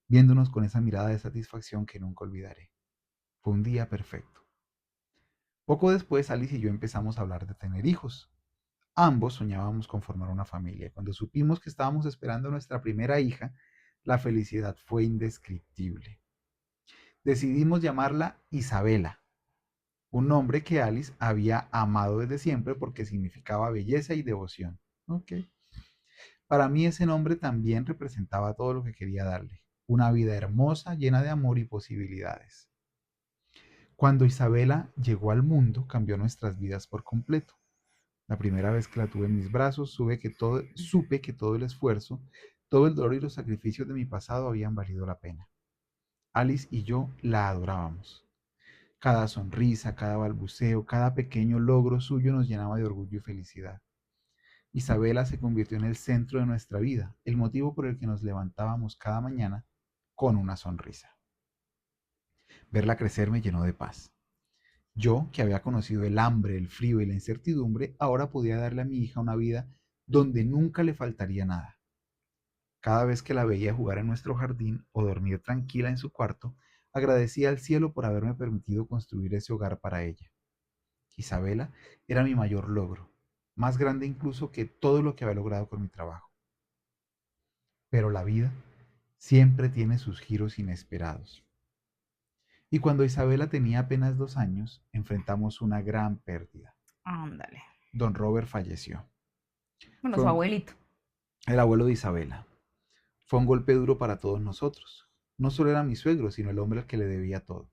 viéndonos con esa mirada de satisfacción que nunca olvidaré. Fue un día perfecto. Poco después, Alice y yo empezamos a hablar de tener hijos. Ambos soñábamos con formar una familia. Cuando supimos que estábamos esperando a nuestra primera hija, la felicidad fue indescriptible. Decidimos llamarla Isabela, un nombre que Alice había amado desde siempre porque significaba belleza y devoción. Ok. Para mí ese nombre también representaba todo lo que quería darle, una vida hermosa, llena de amor y posibilidades. Cuando Isabela llegó al mundo, cambió nuestras vidas por completo. La primera vez que la tuve en mis brazos, supe que todo el esfuerzo, todo el dolor y los sacrificios de mi pasado habían valido la pena. Alice y yo la adorábamos. Cada sonrisa, cada balbuceo, cada pequeño logro suyo nos llenaba de orgullo y felicidad. Isabela se convirtió en el centro de nuestra vida, el motivo por el que nos levantábamos cada mañana con una sonrisa. Verla crecer me llenó de paz. Yo, que había conocido el hambre, el frío y la incertidumbre, ahora podía darle a mi hija una vida donde nunca le faltaría nada. Cada vez que la veía jugar en nuestro jardín o dormir tranquila en su cuarto, agradecía al cielo por haberme permitido construir ese hogar para ella. Isabela era mi mayor logro, más grande incluso que todo lo que había logrado con mi trabajo. Pero la vida siempre tiene sus giros inesperados. Y cuando Isabela tenía apenas 2 años, enfrentamos una gran pérdida. Ándale. Don Robert falleció. Bueno, Fue su abuelito. el abuelo de Isabela. Fue un golpe duro para todos nosotros. No solo era mi suegro, sino el hombre al que le debía todo.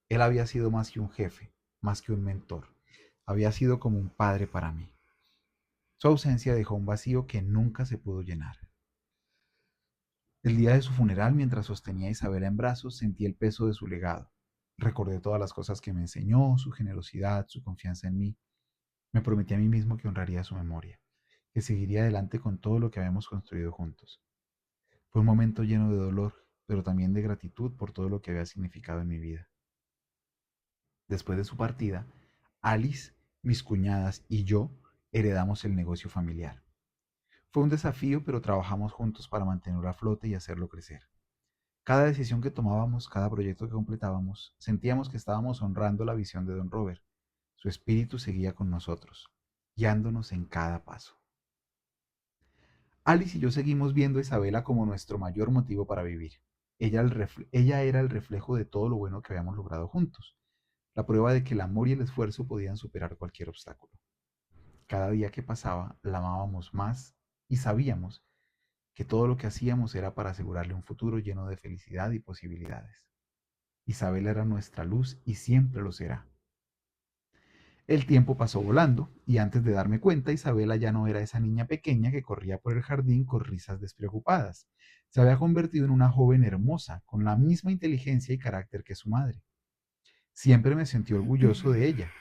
Él había sido más que un jefe, más que un mentor. Había sido como un padre para mí. Su ausencia dejó un vacío que nunca se pudo llenar. El día de su funeral, mientras sostenía a Isabela en brazos, sentí el peso de su legado. Recordé todas las cosas que me enseñó, su generosidad, su confianza en mí. Me prometí a mí mismo que honraría su memoria, que seguiría adelante con todo lo que habíamos construido juntos. Fue un momento lleno de dolor, pero también de gratitud por todo lo que había significado en mi vida. Después de su partida, Alice, mis cuñadas y yo heredamos el negocio familiar. Fue un desafío, pero trabajamos juntos para mantenerlo a flote y hacerlo crecer. Cada decisión que tomábamos, cada proyecto que completábamos, sentíamos que estábamos honrando la visión de don Robert. Su espíritu seguía con nosotros, guiándonos en cada paso. Alice y yo seguimos viendo a Isabela como nuestro mayor motivo para vivir. Ella era el reflejo de todo lo bueno que habíamos logrado juntos, la prueba de que el amor y el esfuerzo podían superar cualquier obstáculo. Cada día que pasaba, la amábamos más y sabíamos que todo lo que hacíamos era para asegurarle un futuro lleno de felicidad y posibilidades. Isabela era nuestra luz y siempre lo será. El tiempo pasó volando y antes de darme cuenta, Isabela ya no era esa niña pequeña que corría por el jardín con risas despreocupadas. Se había convertido en una joven hermosa, con la misma inteligencia y carácter que su madre. Siempre me sentí orgulloso de ella,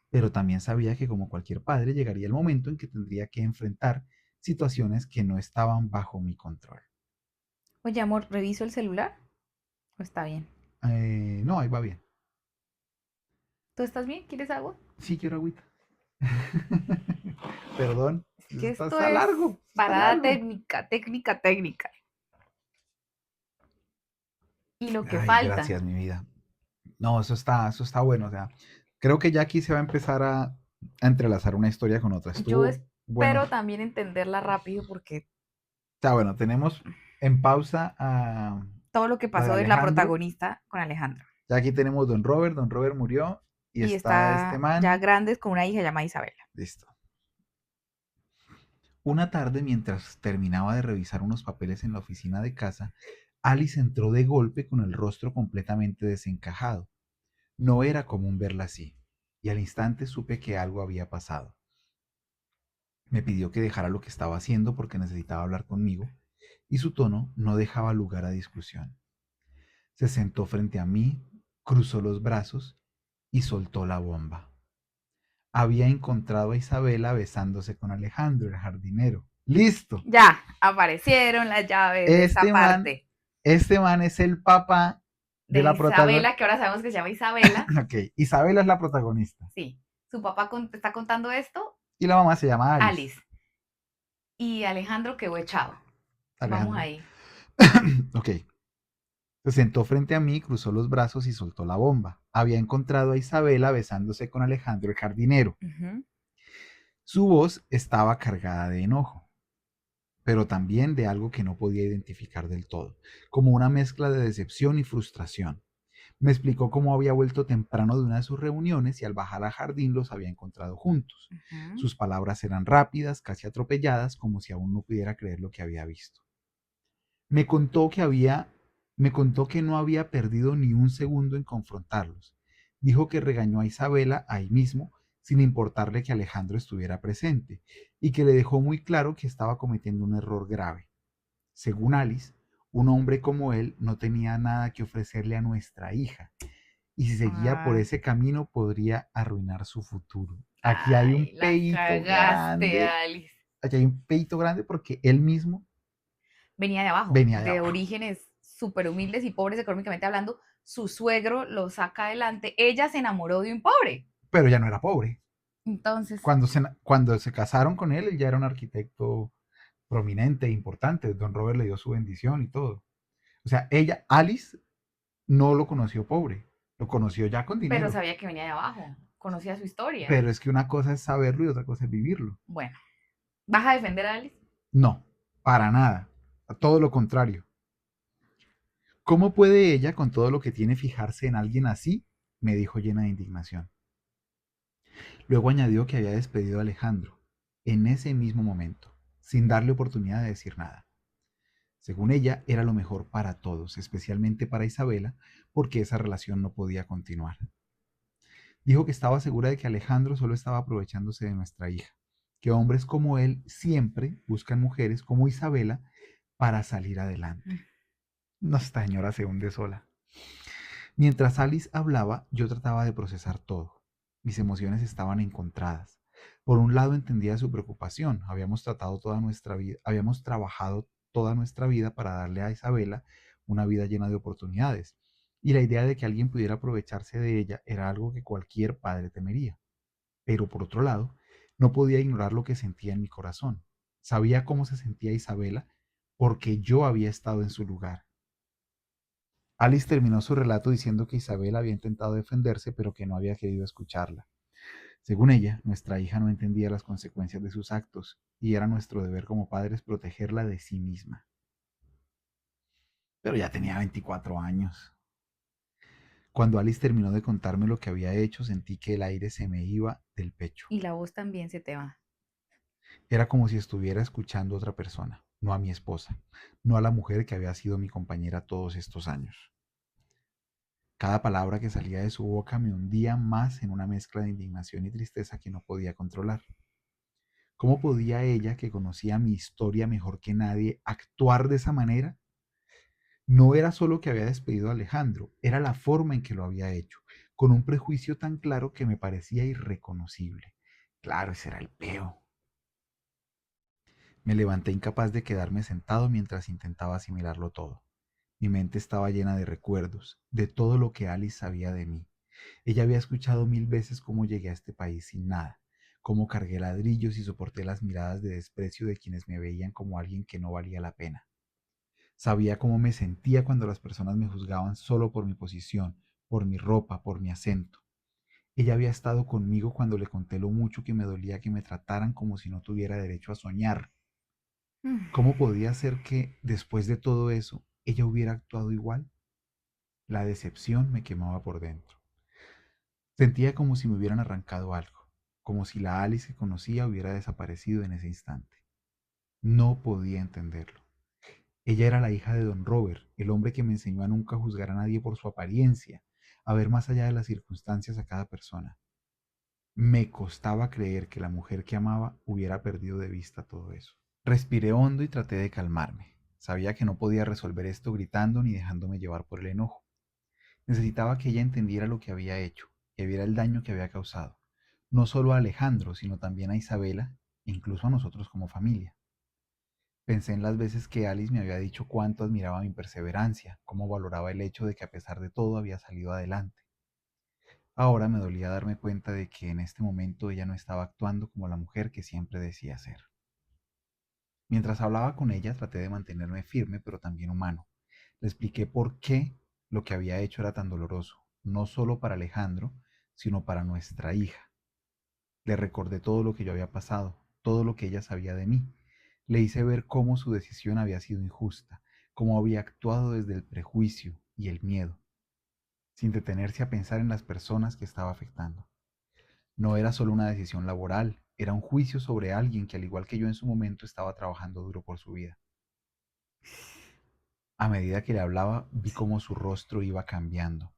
pero también sabía que como cualquier padre llegaría el momento en que tendría que enfrentar situaciones que no estaban bajo mi control. Oye, amor, ¿reviso el celular? ¿O está bien? No, ahí va bien. ¿Tú estás bien? ¿Quieres agua? Sí, quiero agüita. Perdón, Es que esto está es largo, está parada largo. técnica, técnica, técnica. Y lo que Ay, falta. gracias, mi vida. No, eso está bueno. O sea, creo que ya aquí se va a empezar a entrelazar una historia con otra. Yo Estuvo bueno. espero también entenderla rápido porque O sea, bueno, tenemos en pausa todo lo que la de pasó de la Alejandro. protagonista con Alejandro. Ya aquí tenemos Don Robert. Don Robert murió. Y Y está este está ya man. grandes con una hija llamada Isabela. Listo. Una tarde, mientras terminaba de revisar unos papeles en la oficina de casa, Alice entró de golpe con el rostro completamente desencajado. No era común verla así, y al instante supe que algo había pasado. Me pidió que dejara lo que estaba haciendo porque necesitaba hablar conmigo, y su tono no dejaba lugar a discusión. Se sentó frente a mí, cruzó los brazos y soltó la bomba. Había encontrado a Isabela besándose con Alejandro, el jardinero. ¡Listo! Ya, aparecieron las llaves de esa Este man, parte este man es el papá de de la protagonista. Isabela, que ahora sabemos que se llama Isabela. Ok, Isabela es la protagonista. Sí, su papá está contando esto, Y la mamá se llama Alice. Alice. Y Alejandro quedó echado. Vamos Alejandro. ahí. Ok. Se sentó frente a mí, cruzó los brazos y soltó la bomba. Había encontrado a Isabela besándose con Alejandro el jardinero. Ujú. Su voz estaba cargada de enojo, pero también de algo que no podía identificar del todo, como una mezcla de decepción y frustración. Me explicó cómo había vuelto temprano de una de sus reuniones y al bajar al jardín los había encontrado juntos. Ujú. Sus palabras eran rápidas, casi atropelladas, como si aún no pudiera creer lo que había visto. Me contó que había, me contó que no había perdido ni un segundo en confrontarlos. Dijo que regañó a Isabela ahí mismo, sin importarle que Alejandro estuviera presente, y que le dejó muy claro que estaba cometiendo un error grave. Según Alice, un hombre como él no tenía nada que ofrecerle a nuestra hija, y si seguía por Ay, ese camino podría arruinar su futuro. Aquí hay un ay, la peito cagaste, grande, Alice. aquí hay un peito grande porque él mismo Venía de abajo, venía de de abajo. orígenes súper humildes y pobres económicamente hablando. Su suegro lo saca adelante. Ella se enamoró de un pobre. Pero ya no era pobre. Entonces, Cuando se casaron con él ya era un arquitecto prominente e importante. Don Robert le dio su bendición y todo. O sea, ella, Alice, no lo conoció pobre, lo conoció ya con pero dinero. sabía que venía de abajo. Conocía su historia. Pero es que una cosa es saberlo y otra cosa es vivirlo. Bueno, ¿vas a defender a Alice? No, para nada. A todo lo contrario. ¿Cómo puede ella, con todo lo que tiene, fijarse en alguien así? Me dijo llena de indignación. Luego añadió que había despedido a Alejandro, en ese mismo momento, sin darle oportunidad de decir nada. Según ella, era lo mejor para todos, especialmente para Isabela, porque esa relación no podía continuar. Dijo que estaba segura de que Alejandro solo estaba aprovechándose de nuestra hija, que hombres como él siempre buscan mujeres como Isabela para salir adelante. No, esta señora se hunde sola. Mientras Alice hablaba, yo trataba de procesar todo. Mis emociones estaban encontradas. Por un lado entendía su preocupación. Habíamos trabajado toda nuestra vida para darle a Isabela una vida llena de oportunidades. Y la idea de que alguien pudiera aprovecharse de ella era algo que cualquier padre temería. Pero por otro lado, no podía ignorar lo que sentía en mi corazón. Sabía cómo se sentía Isabela porque yo había estado en su lugar. Alice terminó su relato diciendo que Isabel había intentado defenderse, pero que no había querido escucharla. Según ella, nuestra hija no entendía las consecuencias de sus actos, y era nuestro deber como padres protegerla de sí misma. Pero ya tenía 24 años. Cuando Alice terminó de contarme lo que había hecho, sentí que el aire se me iba del pecho. Y la voz también se te va. Era como si estuviera escuchando a otra persona, no a mi esposa, no a la mujer que había sido mi compañera todos estos años. Cada palabra que salía de su boca me hundía más en una mezcla de indignación y tristeza que no podía controlar. ¿Cómo podía ella, que conocía mi historia mejor que nadie, actuar de esa manera? No era solo que había despedido a Alejandro, era la forma en que lo había hecho, con un prejuicio tan claro que me parecía irreconocible. Claro, ese era el peo. Me levanté incapaz de quedarme sentado mientras intentaba asimilarlo todo. Mi mente estaba llena de recuerdos, de todo lo que Alice sabía de mí. Ella había escuchado 1000 veces cómo llegué a este país sin nada, cómo cargué ladrillos y soporté las miradas de desprecio de quienes me veían como alguien que no valía la pena. Sabía cómo me sentía cuando las personas me juzgaban solo por mi posición, por mi ropa, por mi acento. Ella había estado conmigo cuando le conté lo mucho que me dolía que me trataran como si no tuviera derecho a soñar. ¿Cómo podía ser que, después de todo eso, ella hubiera actuado igual? La decepción me quemaba por dentro. Sentía como si me hubieran arrancado algo, como si la Alice que conocía hubiera desaparecido en ese instante. No podía entenderlo. Ella era la hija de don Robert, el hombre que me enseñó a nunca juzgar a nadie por su apariencia, a ver más allá de las circunstancias a cada persona. Me costaba creer que la mujer que amaba hubiera perdido de vista todo eso. Respiré hondo y traté de calmarme. Sabía que no podía resolver esto gritando ni dejándome llevar por el enojo. Necesitaba que ella entendiera lo que había hecho, que viera el daño que había causado, no solo a Alejandro, sino también a Isabela e incluso a nosotros como familia. Pensé en las veces que Alice me había dicho cuánto admiraba mi perseverancia, cómo valoraba el hecho de que a pesar de todo había salido adelante. Ahora me dolía darme cuenta de que en este momento ella no estaba actuando como la mujer que siempre decía ser. Mientras hablaba con ella, traté de mantenerme firme, pero también humano. Le expliqué por qué lo que había hecho era tan doloroso, no solo para Alejandro, sino para nuestra hija. Le recordé todo lo que yo había pasado, todo lo que ella sabía de mí. Le hice ver cómo su decisión había sido injusta, cómo había actuado desde el prejuicio y el miedo, sin detenerse a pensar en las personas que estaba afectando. No era solo una decisión laboral, era un juicio sobre alguien que al igual que yo en su momento estaba trabajando duro por su vida. A medida que le hablaba, vi cómo su rostro iba cambiando.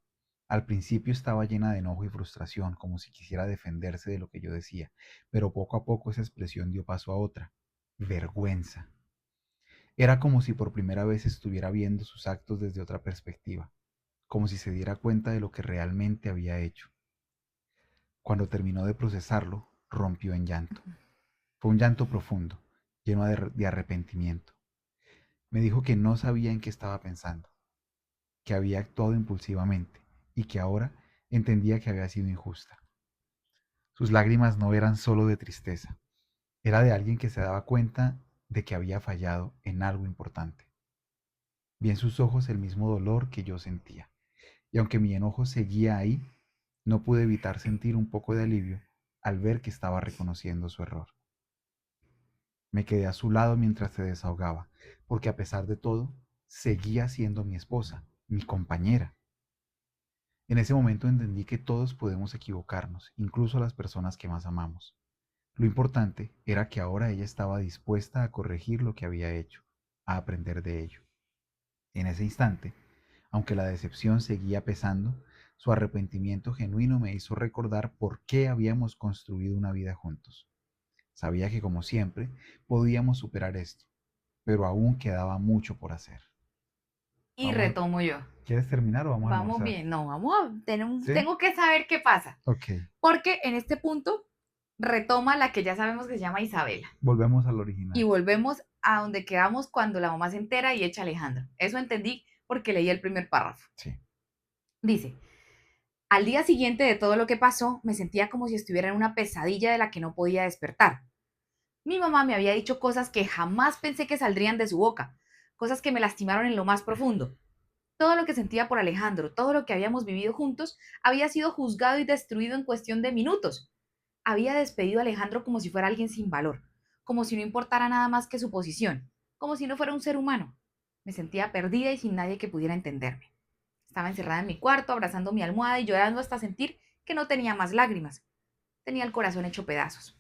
Al principio estaba llena de enojo y frustración, como si quisiera defenderse de lo que yo decía, pero poco a poco esa expresión dio paso a otra, vergüenza. Era como si por primera vez estuviera viendo sus actos desde otra perspectiva, como si se diera cuenta de lo que realmente había hecho. Cuando terminó de procesarlo, rompió en llanto. Fue un llanto profundo, lleno de arrepentimiento. Me dijo que no sabía en qué estaba pensando, que había actuado impulsivamente y que ahora entendía que había sido injusta. Sus lágrimas no eran solo de tristeza, era de alguien que se daba cuenta de que había fallado en algo importante. Vi en sus ojos el mismo dolor que yo sentía, y aunque mi enojo seguía ahí, no pude evitar sentir un poco de alivio al ver que estaba reconociendo su error. Me quedé a su lado mientras se desahogaba, porque a pesar de todo, seguía siendo mi esposa, mi compañera. En ese momento entendí que todos podemos equivocarnos, incluso las personas que más amamos. Lo importante era que ahora ella estaba dispuesta a corregir lo que había hecho, a aprender de ello. En ese instante, aunque la decepción seguía pesando, su arrepentimiento genuino me hizo recordar por qué habíamos construido una vida juntos. Sabía que, como siempre, podíamos superar esto, pero aún quedaba mucho por hacer. Y Vamos, retomo yo. ¿quieres terminar o vamos a Vamos almorzar? bien, no, vamos a, ¿Sí? tengo que saber qué pasa. Ok, Porque en este punto retoma la que ya sabemos que se llama Isabela. volvemos al Y original. volvemos a donde quedamos cuando la mamá se entera y echa a Alejandro. Eso entendí porque leí el primer párrafo. Sí. Dice, al día siguiente de todo lo que pasó, me sentía como si estuviera en una pesadilla de la que no podía despertar. Mi mamá me había dicho cosas que jamás pensé que saldrían de su boca, cosas que me lastimaron en lo más profundo. Todo lo que sentía por Alejandro, todo lo que habíamos vivido juntos, había sido juzgado y destruido en cuestión de minutos. Había despedido a Alejandro como si fuera alguien sin valor, como si no importara nada más que su posición, como si no fuera un ser humano. Me sentía perdida y sin nadie que pudiera entenderme. Estaba encerrada en mi cuarto, abrazando mi almohada y llorando hasta sentir que no tenía más lágrimas. Tenía el corazón hecho pedazos.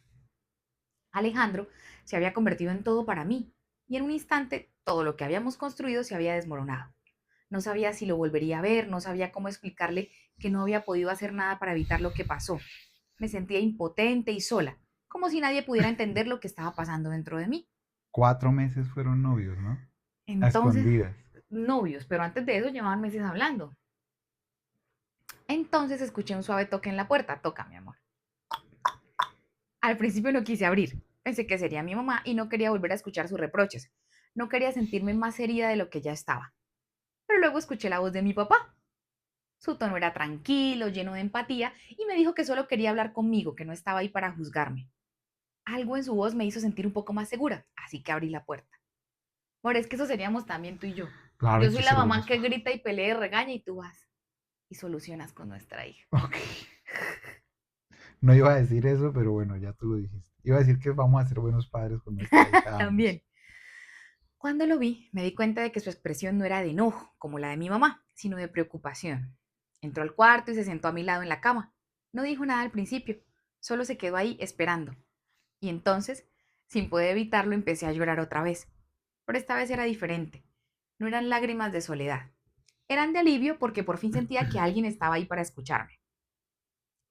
Alejandro se había convertido en todo para mí, y en un instante todo lo que habíamos construido se había desmoronado. No sabía si lo volvería a ver, no sabía cómo explicarle que no había podido hacer nada para evitar lo que pasó. Me sentía impotente y sola, como si nadie pudiera entender lo que estaba pasando dentro de mí. 4 meses fueron novios, ¿no? A Entonces, escondidas. novios, pero antes de eso llevaban meses hablando. Entonces escuché un suave toque en la puerta. Toca, mi amor. Al principio no quise abrir. Pensé que sería mi mamá y no quería volver a escuchar sus reproches. No quería sentirme más herida de lo que ya estaba. Pero luego escuché la voz de mi papá. Su tono era tranquilo, lleno de empatía, y me dijo que solo quería hablar conmigo, que no estaba ahí para juzgarme. Algo en su voz me hizo sentir un poco más segura, así que abrí la puerta. Por es que eso seríamos también tú y yo. Claro, hay Yo que soy la ser mamá buenos que padres. grita y pelea y regaña y tú vas y solucionas con nuestra hija. Ok. No iba a decir eso, pero bueno, ya tú lo dijiste. Iba a decir que vamos a ser buenos padres con nuestra hija ambos. También. Cuando lo vi, me di cuenta de que su expresión no era de enojo, como la de mi mamá, sino de preocupación. Entró al cuarto y se sentó a mi lado en la cama. No dijo nada al principio, solo se quedó ahí esperando. Y entonces, sin poder evitarlo, empecé a llorar otra vez. Pero esta vez era diferente. No eran lágrimas de soledad. Eran de alivio porque por fin sentía que alguien estaba ahí para escucharme.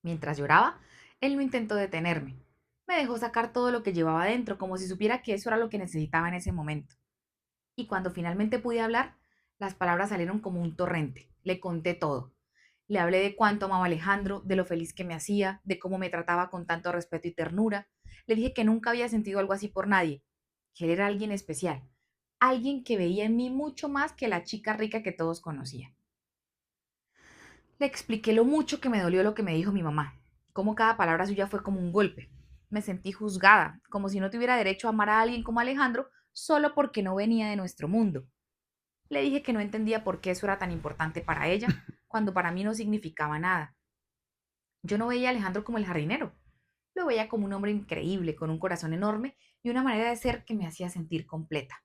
Mientras lloraba, él no intentó detenerme. Me dejó sacar todo lo que llevaba dentro, como si supiera que eso era lo que necesitaba en ese momento. Y cuando finalmente pude hablar, las palabras salieron como un torrente. Le conté todo. Le hablé de cuánto amaba a Alejandro, de lo feliz que me hacía, de cómo me trataba con tanto respeto y ternura. Le dije que nunca había sentido algo así por nadie, que él era alguien especial, alguien que veía en mí mucho más que la chica rica que todos conocían. Le expliqué lo mucho que me dolió lo que me dijo mi mamá, cómo cada palabra suya fue como un golpe. Me sentí juzgada, como si no tuviera derecho a amar a alguien como Alejandro solo porque no venía de nuestro mundo. Le dije que no entendía por qué eso era tan importante para ella, cuando para mí no significaba nada. Yo no veía a Alejandro como el jardinero, lo veía como un hombre increíble, con un corazón enorme y una manera de ser que me hacía sentir completa.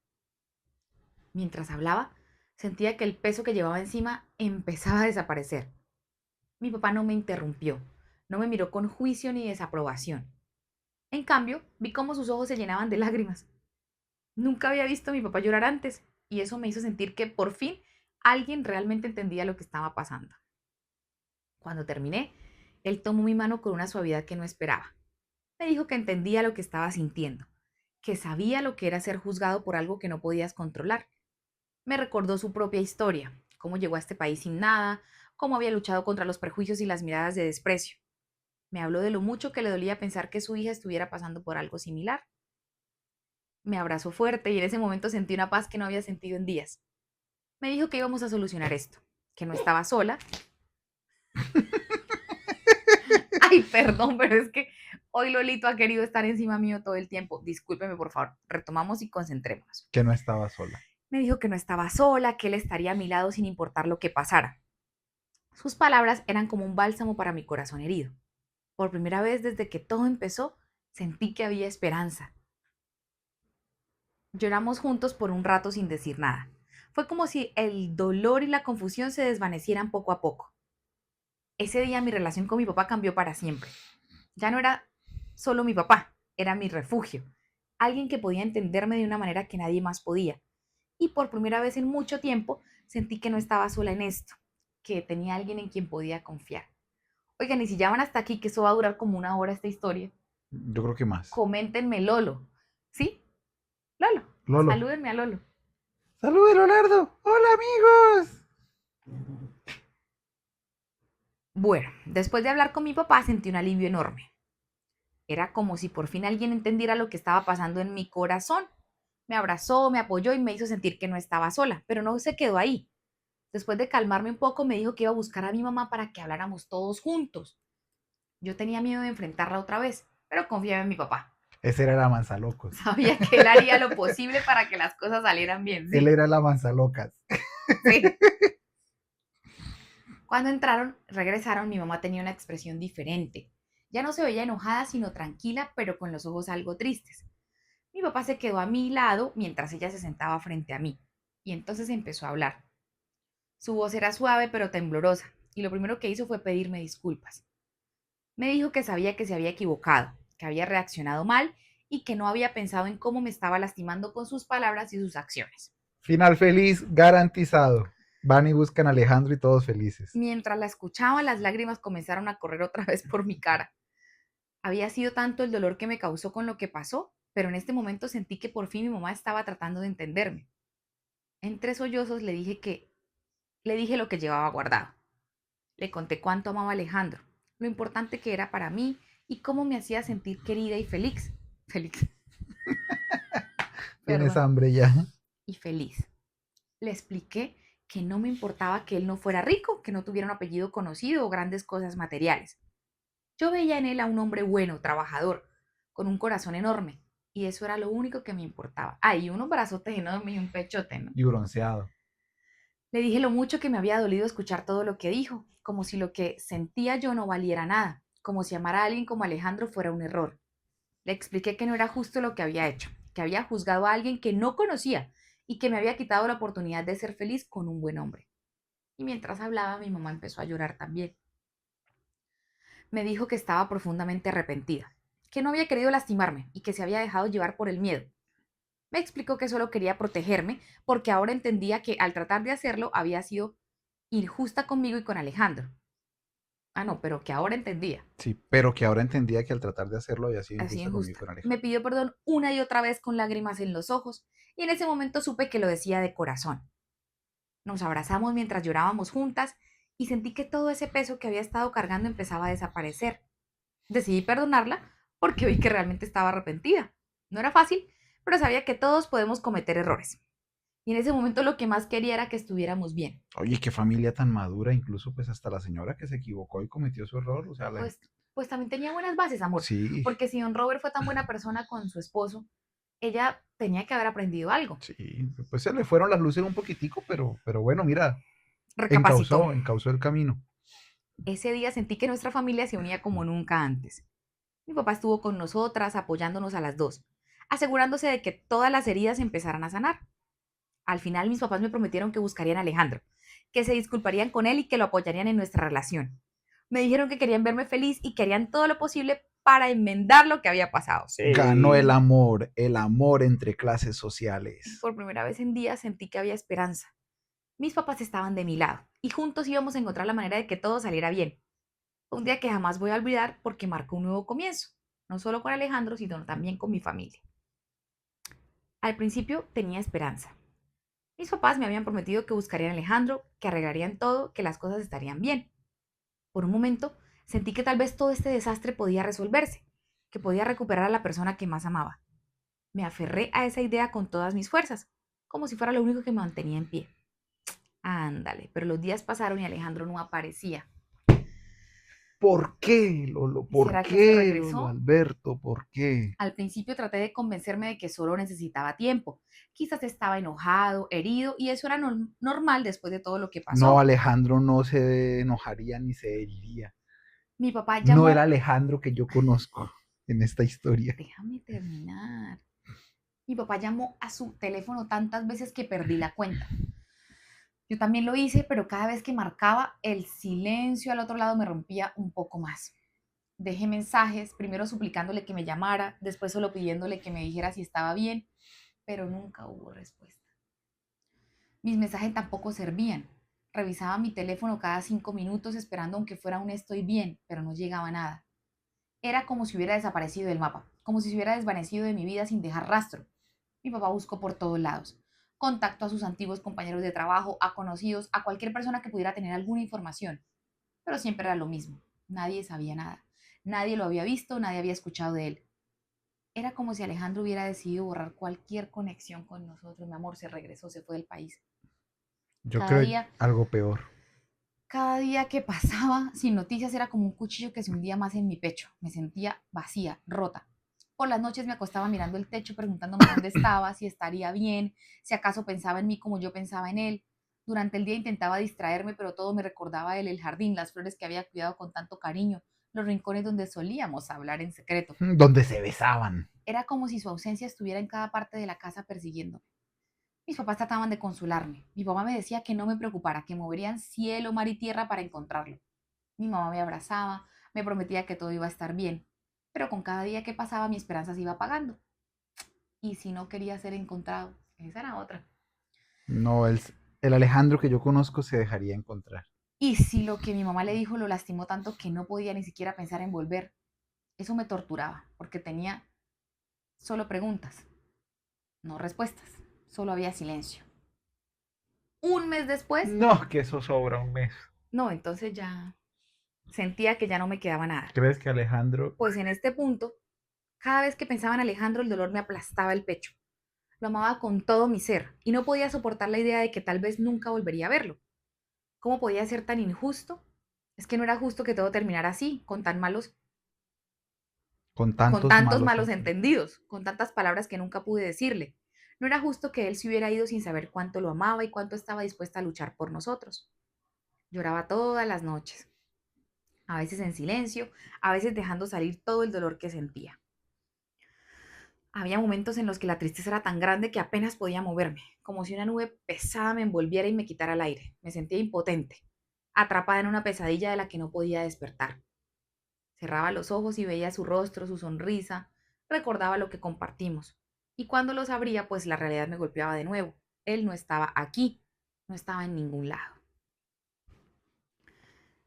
Mientras hablaba, sentía que el peso que llevaba encima empezaba a desaparecer. Mi papá no me interrumpió, no me miró con juicio ni desaprobación. En cambio, vi cómo sus ojos se llenaban de lágrimas. Nunca había visto a mi papá llorar antes, y eso me hizo sentir que por fin alguien realmente entendía lo que estaba pasando. Cuando terminé, él tomó mi mano con una suavidad que no esperaba. Me dijo que entendía lo que estaba sintiendo, que sabía lo que era ser juzgado por algo que no podías controlar. Me recordó su propia historia, cómo llegó a este país sin nada, cómo había luchado contra los prejuicios y las miradas de desprecio. Me habló de lo mucho que le dolía pensar que su hija estuviera pasando por algo similar. Me abrazó fuerte y en ese momento sentí una paz que no había sentido en días. Me dijo que íbamos a solucionar esto, que no estaba sola. Ay, perdón, pero es que hoy Lolito ha querido estar encima mío todo el tiempo. Discúlpeme, por favor. Retomamos y concentrémonos. Que no estaba sola. Me dijo que no estaba sola, que él estaría a mi lado sin importar lo que pasara. Sus palabras eran como un bálsamo para mi corazón herido. Por primera vez desde que todo empezó, sentí que había esperanza. Lloramos juntos por un rato sin decir nada. Fue como si el dolor y la confusión se desvanecieran poco a poco. Ese día mi relación con mi papá cambió para siempre. Ya no era solo mi papá, era mi refugio, alguien que podía entenderme de una manera que nadie más podía. Y por primera vez en mucho tiempo sentí que no estaba sola en esto, que tenía alguien en quien podía confiar. Oigan, y si ya van hasta aquí, que eso va a durar como una hora esta historia, Yo creo que más. coméntenme Lolo. ¿Sí? Lolo. Lolo. Salúdenme a Lolo. ¡Saludos, Leonardo! ¡Hola, amigos! Bueno, después de hablar con mi papá sentí un alivio enorme. Era como si por fin alguien entendiera lo que estaba pasando en mi corazón. Me abrazó, me apoyó y me hizo sentir que no estaba sola, pero no se quedó ahí. Después de calmarme un poco, me dijo que iba a buscar a mi mamá para que habláramos todos juntos. Yo tenía miedo de enfrentarla otra vez, pero confiaba en mi papá. Ese era la manzalocos. Sabía que él haría lo posible para que las cosas salieran bien, Él sí. era la manzalocas. Sí. Cuando regresaron, mi mamá tenía una expresión diferente. Ya no se veía enojada, sino tranquila, pero con los ojos algo tristes. Mi papá se quedó a mi lado mientras ella se sentaba frente a mí, y entonces empezó a hablar. Su voz era suave pero temblorosa, y lo primero que hizo fue pedirme disculpas. Me dijo que sabía que se había equivocado, que había reaccionado mal y que no había pensado en cómo me estaba lastimando con sus palabras y sus acciones. Final feliz garantizado. Van y buscan a Alejandro y todos felices. Mientras la escuchaba, las lágrimas comenzaron a correr otra vez por mi cara. Había sido tanto el dolor que me causó con lo que pasó, pero en este momento sentí que por fin mi mamá estaba tratando de entenderme. Entre sollozos le dije lo que llevaba guardado. Le conté cuánto amaba a Alejandro, lo importante que era para mí y cómo me hacía sentir querida y feliz. Feliz. Tienes Perdón. hambre ya. Y feliz. Le expliqué que no me importaba que él no fuera rico, que no tuviera un apellido conocido o grandes cosas materiales. Yo veía en él a un hombre bueno, trabajador, con un corazón enorme, y eso era lo único que me importaba. Ah, y unos brazotes enormes y un pechote, ¿no? Y bronceado. Le dije lo mucho que me había dolido escuchar todo lo que dijo, como si lo que sentía yo no valiera nada, como si amar a alguien como Alejandro fuera un error. Le expliqué que no era justo lo que había hecho, que había juzgado a alguien que no conocía y que me había quitado la oportunidad de ser feliz con un buen hombre. Y mientras hablaba, mi mamá empezó a llorar también. Me dijo que estaba profundamente arrepentida, que no había querido lastimarme y que se había dejado llevar por el miedo. Me explicó que solo quería protegerme porque ahora entendía que al tratar de hacerlo había sido injusta conmigo y con Alejandro. Ah, no, pero que ahora entendía. Sí, pero que ahora entendía que al tratar de hacerlo había sido Así injusta conmigo y injusta. con Me Alejandro. pidió perdón una y otra vez con lágrimas en los ojos y en ese momento supe que lo decía de corazón. Nos abrazamos mientras llorábamos juntas y sentí que todo ese peso que había estado cargando empezaba a desaparecer. Decidí perdonarla porque vi que realmente estaba arrepentida. No era fácil, pero sabía que todos podemos cometer errores. Y en ese momento lo que más quería era que estuviéramos bien. Oye, qué familia tan madura, incluso pues hasta la señora que se equivocó y cometió su error, o sea, Pues también tenía buenas bases, amor. sí, Porque si don Robert fue tan buena persona con su esposo, Ella tenía que haber aprendido algo. Sí, pues se le fueron las luces un poquitico, pero bueno, mira, Recapacitó. encauzó el camino. Ese día sentí que nuestra familia se unía como nunca antes. Mi papá estuvo con nosotras, apoyándonos a las dos, asegurándose de que todas las heridas empezaran a sanar. Al final mis papás me prometieron que buscarían a Alejandro, que se disculparían con él y que lo apoyarían en nuestra relación. Me dijeron que querían verme feliz y que harían todo lo posible para enmendar lo que había pasado. Ganó Sí. el amor entre clases sociales. Por primera vez en días sentí que había esperanza. Mis papás estaban de mi lado y juntos íbamos a encontrar la manera de que todo saliera bien. Fue un día que jamás voy a olvidar porque marcó un nuevo comienzo, no solo con Alejandro, sino también con mi familia. Al principio tenía esperanza. Mis papás me habían prometido que buscarían a Alejandro, que arreglarían todo, que las cosas estarían bien. Por un momento sentí que tal vez todo este desastre podía resolverse, que podía recuperar a la persona que más amaba. Me aferré a esa idea con todas mis fuerzas, como si fuera lo único que me mantenía en pie. Ándale, pero los días pasaron y Alejandro no aparecía. ¿Por qué, Lolo? ¿Por ¿Será que se qué, Lolo regresó? Alberto? ¿Por qué? Al principio traté de convencerme de que solo necesitaba tiempo. Quizás estaba enojado, herido, y eso era normal después de todo lo que No, pasó. Alejandro no se enojaría ni se heriría. Mi papá No el llamó. Alejandro que yo conozco en esta historia. Déjame terminar. Mi papá llamó a su teléfono tantas veces que perdí la cuenta. Yo también lo hice, pero cada vez que marcaba, el silencio al otro lado me rompía un poco más. Dejé mensajes, primero suplicándole que me llamara, después solo pidiéndole que me dijera si estaba bien, pero nunca hubo respuesta. Mis mensajes tampoco servían. Revisaba mi teléfono cada 5 minutos esperando aunque fuera un estoy bien, pero no llegaba nada. Era como si hubiera desaparecido del mapa, como si se hubiera desvanecido de mi vida sin dejar rastro. Mi papá buscó por todos lados. Contactó a sus antiguos compañeros de trabajo, a conocidos, a cualquier persona que pudiera tener alguna información. Pero siempre era lo mismo. Nadie sabía nada. Nadie lo había visto, nadie había escuchado de él. Era como si Alejandro hubiera decidido borrar cualquier conexión con nosotros. Mi amor se regresó, se fue del país. Yo Cada creo día algo peor. Cada día que pasaba sin noticias era como un cuchillo que se hundía más en mi pecho. Me sentía vacía, rota. Por las noches me acostaba mirando el techo preguntándome dónde estaba, si estaría bien, si acaso pensaba en mí como yo pensaba en él. Durante el día intentaba distraerme, pero todo me recordaba a él, el jardín, las flores que había cuidado con tanto cariño, los rincones donde solíamos hablar en secreto. Donde se besaban. Era como si su ausencia estuviera en cada parte de la casa persiguiéndome. Mis papás trataban de consolarme. Mi papá me decía que no me preocupara, que moverían cielo, mar y tierra para encontrarlo. Mi mamá me abrazaba, me prometía que todo iba a estar bien. Pero con cada día que pasaba mi esperanza se iba apagando. Y si no quería ser encontrado, esa era otra. No, el Alejandro que yo conozco se dejaría encontrar. Y si lo que mi mamá le dijo lo lastimó tanto que no podía ni siquiera pensar en volver, eso me torturaba, porque tenía solo preguntas, no respuestas, solo había silencio. Un mes después, No, que eso sobra un mes. no, entonces ya sentía que ya no me quedaba nada. ¿Crees que Alejandro? Pues en este punto, cada vez que pensaba en Alejandro, el dolor me aplastaba el pecho. Lo amaba con todo mi ser y no podía soportar la idea de que tal vez nunca volvería a verlo. ¿Cómo podía ser tan injusto? Es que no era justo que todo terminara así, Con con tantos tantos malos malos entendidos. entendidos, con tantas palabras que nunca pude decirle. No era justo que él se hubiera ido sin saber cuánto lo amaba y cuánto estaba dispuesta a luchar por nosotros. Lloraba todas las noches, a veces en silencio, a veces dejando salir todo el dolor que sentía. Había momentos en los que la tristeza era tan grande que apenas podía moverme, como si una nube pesada me envolviera y me quitara el aire. Me sentía impotente, atrapada en una pesadilla de la que no podía despertar. Cerraba los ojos y veía su rostro, su sonrisa, recordaba lo que compartimos. Y cuando los abría, pues la realidad me golpeaba de nuevo. Él no estaba aquí, no estaba en ningún lado.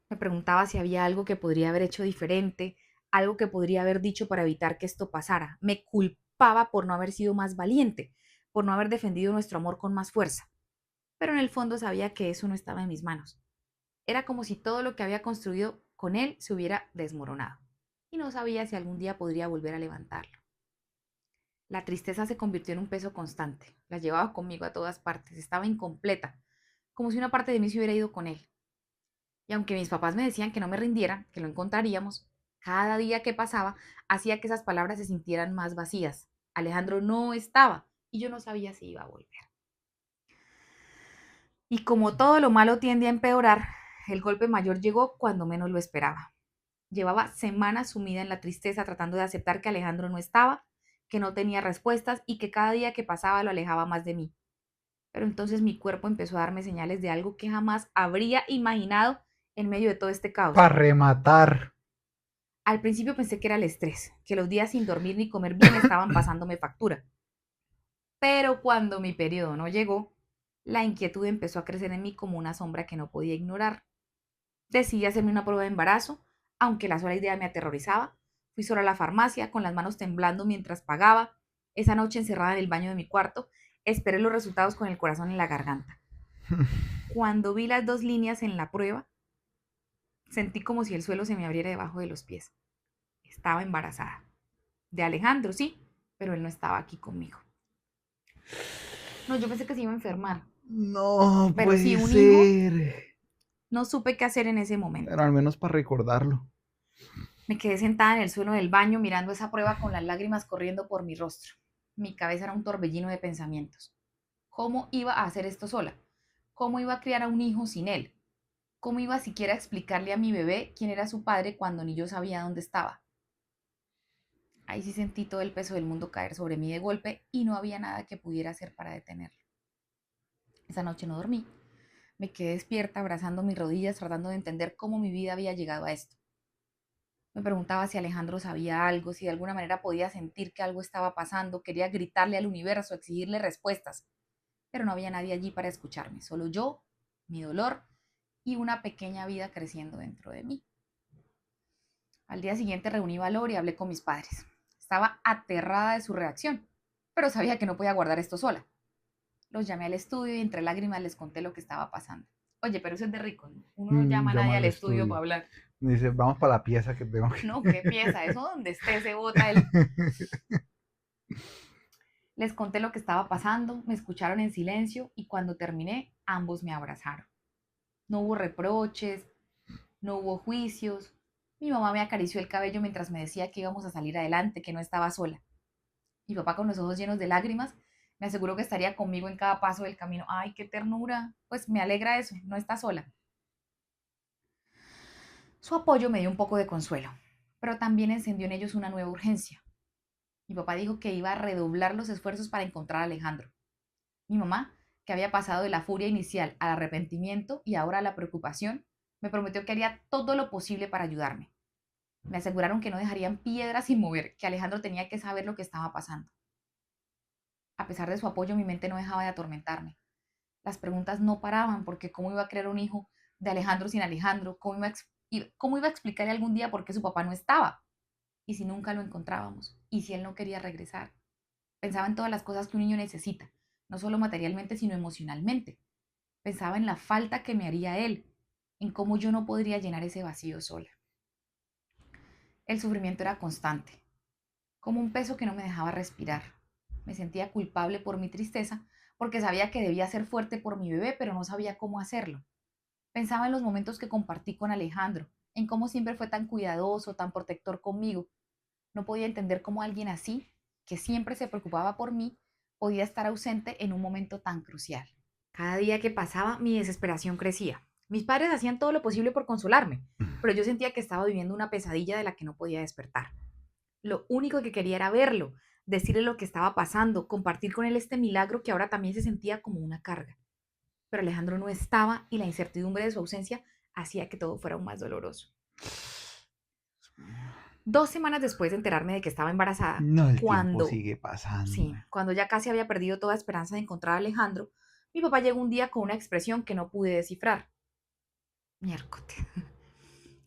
Me preguntaba si había algo que podría haber hecho diferente, algo que podría haber dicho para evitar que esto pasara. Me culpaba por no haber sido más valiente, por no haber defendido nuestro amor con más fuerza. Pero en el fondo sabía que eso no estaba en mis manos. Era como si todo lo que había construido con él se hubiera desmoronado. Y no sabía si algún día podría volver a levantarlo. La tristeza se convirtió en un peso constante. La llevaba conmigo a todas partes. Estaba incompleta, como si una parte de mí se hubiera ido con él. Y aunque mis papás me decían que no me rindiera, que lo encontraríamos, cada día que pasaba hacía que esas palabras se sintieran más vacías. Alejandro no estaba y yo no sabía si iba a volver. Y como todo lo malo tiende a empeorar, el golpe mayor llegó cuando menos lo esperaba. Llevaba semanas sumida en la tristeza tratando de aceptar que Alejandro no estaba, que no tenía respuestas y que cada día que pasaba lo alejaba más de mí. Pero entonces mi cuerpo empezó a darme señales de algo que jamás habría imaginado en medio de todo este caos. Para rematar. Al principio pensé que era el estrés, que los días sin dormir ni comer bien estaban pasándome factura. Pero cuando mi periodo no llegó, la inquietud empezó a crecer en mí como una sombra que no podía ignorar. Decidí hacerme una prueba de embarazo, aunque la sola idea me aterrorizaba. Fui sola a la farmacia, con las manos temblando mientras pagaba. Esa noche encerrada en el baño de mi cuarto, esperé los resultados con el corazón en la garganta. Cuando vi las 2 líneas en la prueba, sentí como si el suelo se me abriera debajo de los pies. Estaba embarazada. De Alejandro, sí, pero él no estaba aquí conmigo. No, yo pensé que se iba a enfermar, No pero sí, puede un hijo, ser. no supe qué hacer en ese Pero momento. al menos para recordarlo. Me quedé sentada en el suelo del baño mirando esa prueba con las lágrimas corriendo por mi rostro. Mi cabeza era un torbellino de pensamientos. ¿Cómo iba a hacer esto sola? ¿Cómo iba a criar a un hijo sin él? ¿Cómo iba siquiera a explicarle a mi bebé quién era su padre cuando ni yo sabía dónde estaba? Ahí sí sentí todo el peso del mundo caer sobre mí de golpe y no había nada que pudiera hacer para detenerlo. Esa noche no dormí. Me quedé despierta abrazando mis rodillas tratando de entender cómo mi vida había llegado a esto. Me preguntaba si Alejandro sabía algo, si de alguna manera podía sentir que algo estaba pasando, quería gritarle al universo, exigirle respuestas, pero no había nadie allí para escucharme, solo yo, mi dolor y una pequeña vida creciendo dentro de mí. Al día siguiente reuní valor y hablé con mis padres. Estaba aterrada de su reacción, pero sabía que no podía guardar esto sola. Los llamé al estudio y entre lágrimas les conté lo que estaba pasando. Oye, pero eso es de rico, ¿no? Uno no llama a Llama nadie al al estudio estudio. para hablar. Dice, vamos para la pieza que tengo que. No, qué pieza, eso donde esté se bota el... Les conté lo que estaba pasando, me escucharon en silencio y cuando terminé, ambos me abrazaron. No hubo reproches, no hubo juicios. Mi mamá me acarició el cabello mientras me decía que íbamos a salir adelante, que no estaba sola. Mi papá, con los ojos llenos de lágrimas, me aseguró que estaría conmigo en cada paso del camino. ¡Ay, qué ternura! Pues me alegra eso, no está sola. Su apoyo me dio un poco de consuelo, pero también encendió en ellos una nueva urgencia. Mi papá dijo que iba a redoblar los esfuerzos para encontrar a Alejandro. Mi mamá, que había pasado de la furia inicial al arrepentimiento y ahora a la preocupación, me prometió que haría todo lo posible para ayudarme. Me aseguraron que no dejarían piedra sin mover, que Alejandro tenía que saber lo que estaba pasando. A pesar de su apoyo, mi mente no dejaba de atormentarme. Las preguntas no paraban porque cómo iba a crear un hijo de Alejandro sin Alejandro, cómo iba a explicarle algún día por qué su papá no estaba, y si nunca lo encontrábamos, y si él no quería regresar. Pensaba en todas las cosas que un niño necesita, no solo materialmente, sino emocionalmente. Pensaba en la falta que me haría él, en cómo yo no podría llenar ese vacío sola. El sufrimiento era constante, como un peso que no me dejaba respirar. Me sentía culpable por mi tristeza, porque sabía que debía ser fuerte por mi bebé, pero no sabía cómo hacerlo. Pensaba en los momentos que compartí con Alejandro, en cómo siempre fue tan cuidadoso, tan protector conmigo. No podía entender cómo alguien así, que siempre se preocupaba por mí, podía estar ausente en un momento tan crucial. Cada día que pasaba, mi desesperación crecía. Mis padres hacían todo lo posible por consolarme, pero yo sentía que estaba viviendo una pesadilla de la que no podía despertar. Lo único que quería era verlo, decirle lo que estaba pasando, compartir con él este milagro que ahora también se sentía como una carga. Pero Alejandro no estaba y la incertidumbre de su ausencia hacía que todo fuera aún más doloroso. 2 semanas después de enterarme de que estaba embarazada, No, el tiempo cuando, sigue pasando. sí, cuando ya casi había perdido toda esperanza de encontrar a Alejandro, mi papá llegó un día con una expresión que no pude descifrar. Miércoles.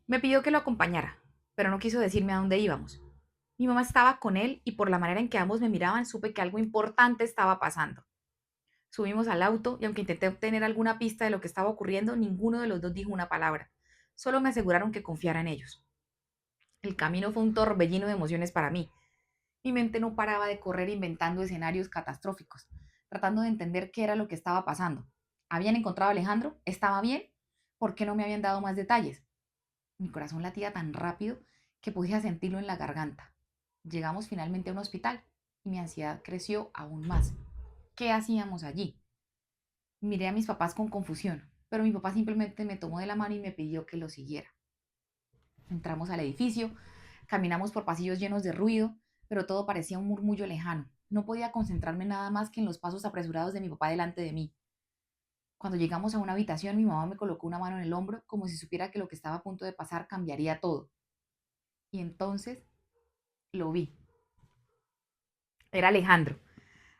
Me pidió que lo acompañara, pero no quiso decirme a dónde íbamos. Mi mamá estaba con él y por la manera en que ambos me miraban supe que algo importante estaba pasando. Subimos al auto y aunque intenté obtener alguna pista de lo que estaba ocurriendo, ninguno de los dos dijo una palabra. Solo me aseguraron que confiara en ellos. El camino fue un torbellino de emociones para mí. Mi mente no paraba de correr inventando escenarios catastróficos, tratando de entender qué era lo que estaba pasando. ¿Habían encontrado a Alejandro? ¿Estaba bien? ¿Por qué no me habían dado más detalles? Mi corazón latía tan rápido que podía sentirlo en la garganta. Llegamos finalmente a un hospital. y mi ansiedad creció aún más. ¿Qué hacíamos allí? Miré a mis papás con confusión, pero mi papá simplemente me tomó de la mano y me pidió que lo siguiera. Entramos al edificio, caminamos por pasillos llenos de ruido, pero todo parecía un murmullo lejano. No podía concentrarme nada más que en los pasos apresurados de mi papá delante de mí. Cuando llegamos a una habitación, mi mamá me colocó una mano en el hombro como si supiera que lo que estaba a punto de pasar cambiaría todo. Y entonces lo vi. Era Alejandro,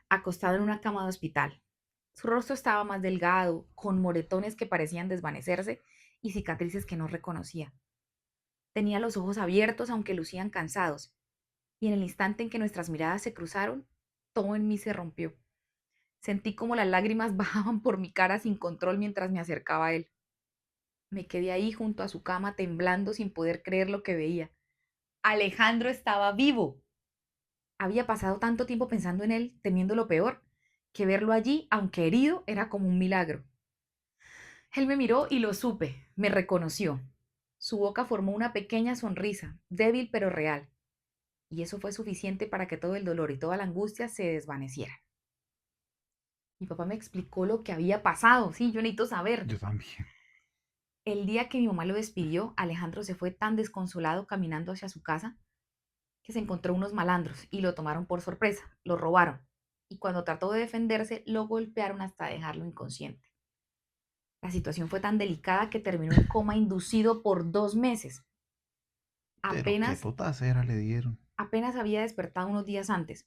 acostado en una cama de hospital. Su rostro estaba más delgado, con moretones que parecían desvanecerse y cicatrices que no reconocía. Tenía los ojos abiertos aunque lucían cansados, y en el instante en que nuestras miradas se cruzaron, todo en mí se rompió. Sentí como las lágrimas bajaban por mi cara sin control mientras me acercaba a él. Me quedé ahí junto a su cama temblando sin poder creer lo que veía. Alejandro estaba vivo. Había pasado tanto tiempo pensando en él, temiendo lo peor, que verlo allí, aunque herido, era como un milagro. Él me miró y lo supe, me reconoció. Su boca formó una pequeña sonrisa, débil pero real, y eso fue suficiente para que todo el dolor y toda la angustia se desvanecieran. Mi papá me explicó lo que había pasado, sí, yo necesito saber. Yo también. El día que mi mamá lo despidió, Alejandro se fue tan desconsolado caminando hacia su casa que se encontró unos malandros y lo tomaron por sorpresa, lo robaron, y cuando trató de defenderse, lo golpearon hasta dejarlo inconsciente. La situación fue tan delicada que terminó en coma inducido por 2 meses. Pero qué Apenas, totacera le dieron. apenas había despertado unos días antes.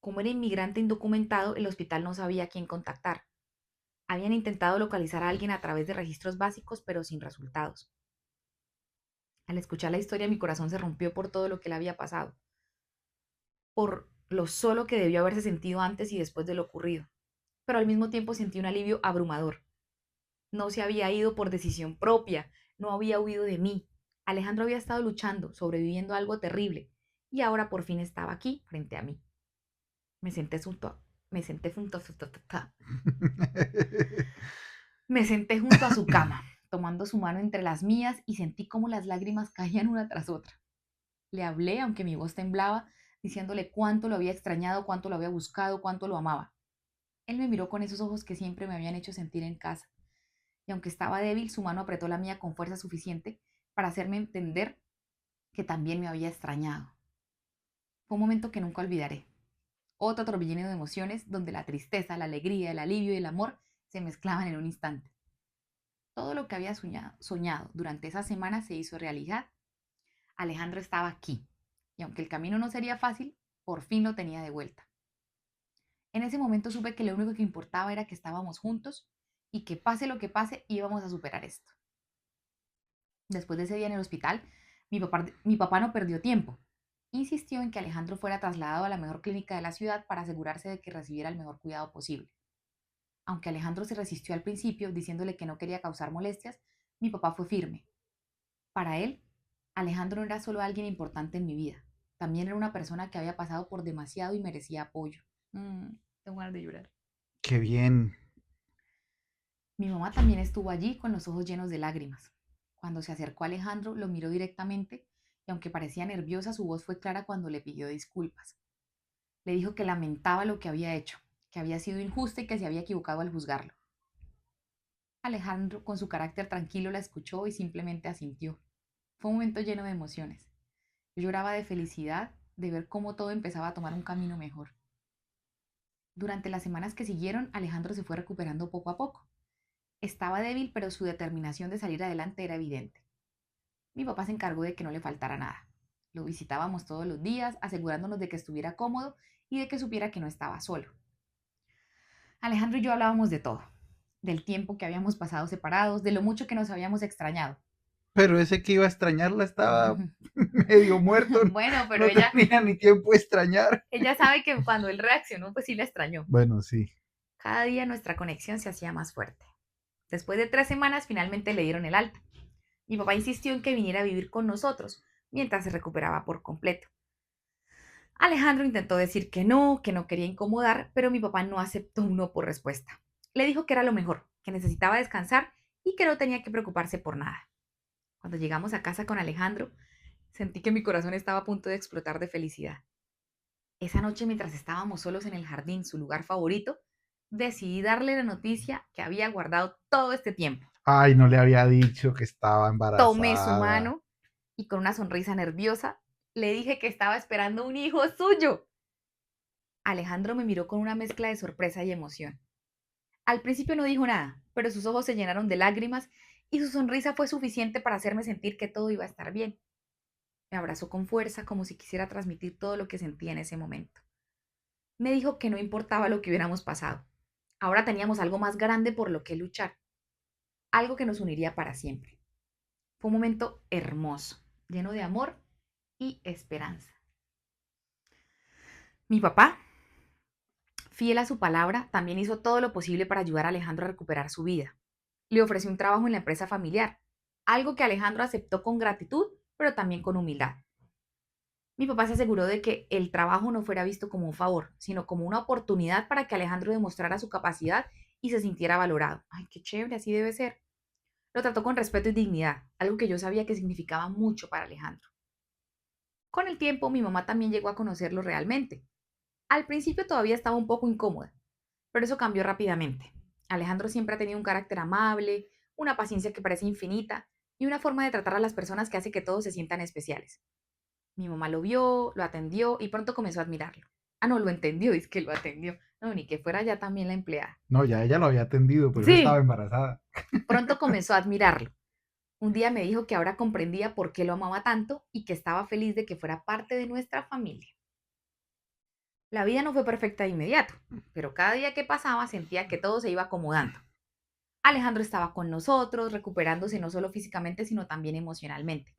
Como era inmigrante indocumentado, el hospital no sabía a quién contactar. Habían intentado localizar a alguien a través de registros básicos, pero sin resultados. Al escuchar la historia, mi corazón se rompió por todo lo que le había pasado, por lo solo que debió haberse sentido antes y después de lo ocurrido. Pero al mismo tiempo sentí un alivio abrumador. No se había ido por decisión propia, no había huido de mí. Alejandro había estado luchando, sobreviviendo a algo terrible, y ahora por fin estaba aquí, frente a mí. Me senté junto a, me senté junto a, me senté junto a su cama, tomando su mano entre las mías y sentí cómo las lágrimas caían una tras otra. Le hablé, aunque mi voz temblaba, diciéndole cuánto lo había extrañado, cuánto lo había buscado, cuánto lo amaba. Él me miró con esos ojos que siempre me habían hecho sentir en casa, y aunque estaba débil, su mano apretó la mía con fuerza suficiente para hacerme entender que también me había extrañado. Fue un momento que nunca olvidaré. Otro torbellino de emociones donde la tristeza, la alegría, el alivio y el amor se mezclaban en un instante. Todo lo que había soñado durante esa semana se hizo realidad. Alejandro estaba aquí, y aunque el camino no sería fácil, por fin lo tenía de vuelta. En ese momento supe que lo único que importaba era que estábamos juntos y que pase lo que pase íbamos a superar esto. Después de ese día en el hospital, mi papá no perdió tiempo. Insistió en que Alejandro fuera trasladado a la mejor clínica de la ciudad para asegurarse de que recibiera el mejor cuidado posible. Aunque Alejandro se resistió al principio, diciéndole que no quería causar molestias, mi papá fue firme. Para él, Alejandro no era solo alguien importante en mi vida, también era una persona que había pasado por demasiado y merecía apoyo. Tengo ganas de llorar. Qué bien. Mi mamá también estuvo allí con los ojos llenos de lágrimas. Cuando se acercó a Alejandro, lo miró directamente y aunque parecía nerviosa, su voz fue clara cuando le pidió disculpas. Le dijo que lamentaba lo que había hecho, que había sido injusta y que se había equivocado al juzgarlo. Alejandro, con su carácter tranquilo, la escuchó y simplemente asintió. Fue un momento lleno de emociones. Yo lloraba de felicidad de ver cómo todo empezaba a tomar un camino mejor. Durante las semanas que siguieron, Alejandro se fue recuperando poco a poco. Estaba débil, pero su determinación de salir adelante era evidente. Mi papá se encargó de que no le faltara nada. Lo visitábamos todos los días, asegurándonos de que estuviera cómodo y de que supiera que no estaba solo. Alejandro y yo hablábamos de todo, del tiempo que habíamos pasado separados, de lo mucho que nos habíamos extrañado. Pero ese que iba a extrañarla estaba medio muerto, Bueno, pero no ella, tenía ni tiempo de extrañar. ella sabe que cuando él reaccionó, pues sí la extrañó. Bueno, sí. Cada día nuestra conexión se hacía más fuerte. Después de 3 semanas, finalmente le dieron el alta. Mi papá insistió en que viniera a vivir con nosotros mientras se recuperaba por completo. Alejandro intentó decir que no quería incomodar, pero mi papá no aceptó un no por respuesta. Le dijo que era lo mejor, que necesitaba descansar y que no tenía que preocuparse por nada. Cuando llegamos a casa con Alejandro, sentí que mi corazón estaba a punto de explotar de felicidad. Esa noche, mientras estábamos solos en el jardín, su lugar favorito, decidí darle la noticia que había guardado todo este tiempo. Ay, no le había dicho que estaba Tomé su embarazada. mano y con una sonrisa nerviosa le dije que estaba esperando un hijo suyo. Alejandro me miró con una mezcla de sorpresa y emoción. Al principio no dijo nada, pero sus ojos se llenaron de lágrimas y su sonrisa fue suficiente para hacerme sentir que todo iba a estar bien. Me abrazó con fuerza como si quisiera transmitir todo lo que sentía en ese momento. Me dijo que no importaba lo que hubiéramos pasado. Ahora teníamos algo más grande por lo que luchar, algo que nos uniría para siempre. Fue un momento hermoso, lleno de amor y esperanza. Mi papá, fiel a su palabra, también hizo todo lo posible para ayudar a Alejandro a recuperar su vida. Le ofreció un trabajo en la empresa familiar, algo que Alejandro aceptó con gratitud, pero también con humildad. Mi papá se aseguró de que el trabajo no fuera visto como un favor, sino como una oportunidad para que Alejandro demostrara su capacidad y se sintiera valorado. Ay, qué chévere, así debe ser. Lo trató con respeto y dignidad, algo que yo sabía que significaba mucho para Alejandro. Con el tiempo, mi mamá también llegó a conocerlo realmente. Al principio todavía estaba un poco incómoda, pero eso cambió rápidamente. Alejandro siempre ha tenido un carácter amable, una paciencia que parece infinita y una forma de tratar a las personas que hace que todos se sientan especiales. Mi mamá lo vio, lo atendió y pronto comenzó a admirarlo. Ah, no, lo entendió, es que lo atendió. No, ni que fuera ya también la empleada. No, ya ella lo había atendido, por eso estaba Sí, embarazada. pronto comenzó a admirarlo. Un día me dijo que ahora comprendía por qué lo amaba tanto y que estaba feliz de que fuera parte de nuestra familia. La vida no fue perfecta de inmediato, pero cada día que pasaba sentía que todo se iba acomodando. Alejandro estaba con nosotros, recuperándose no solo físicamente, sino también emocionalmente.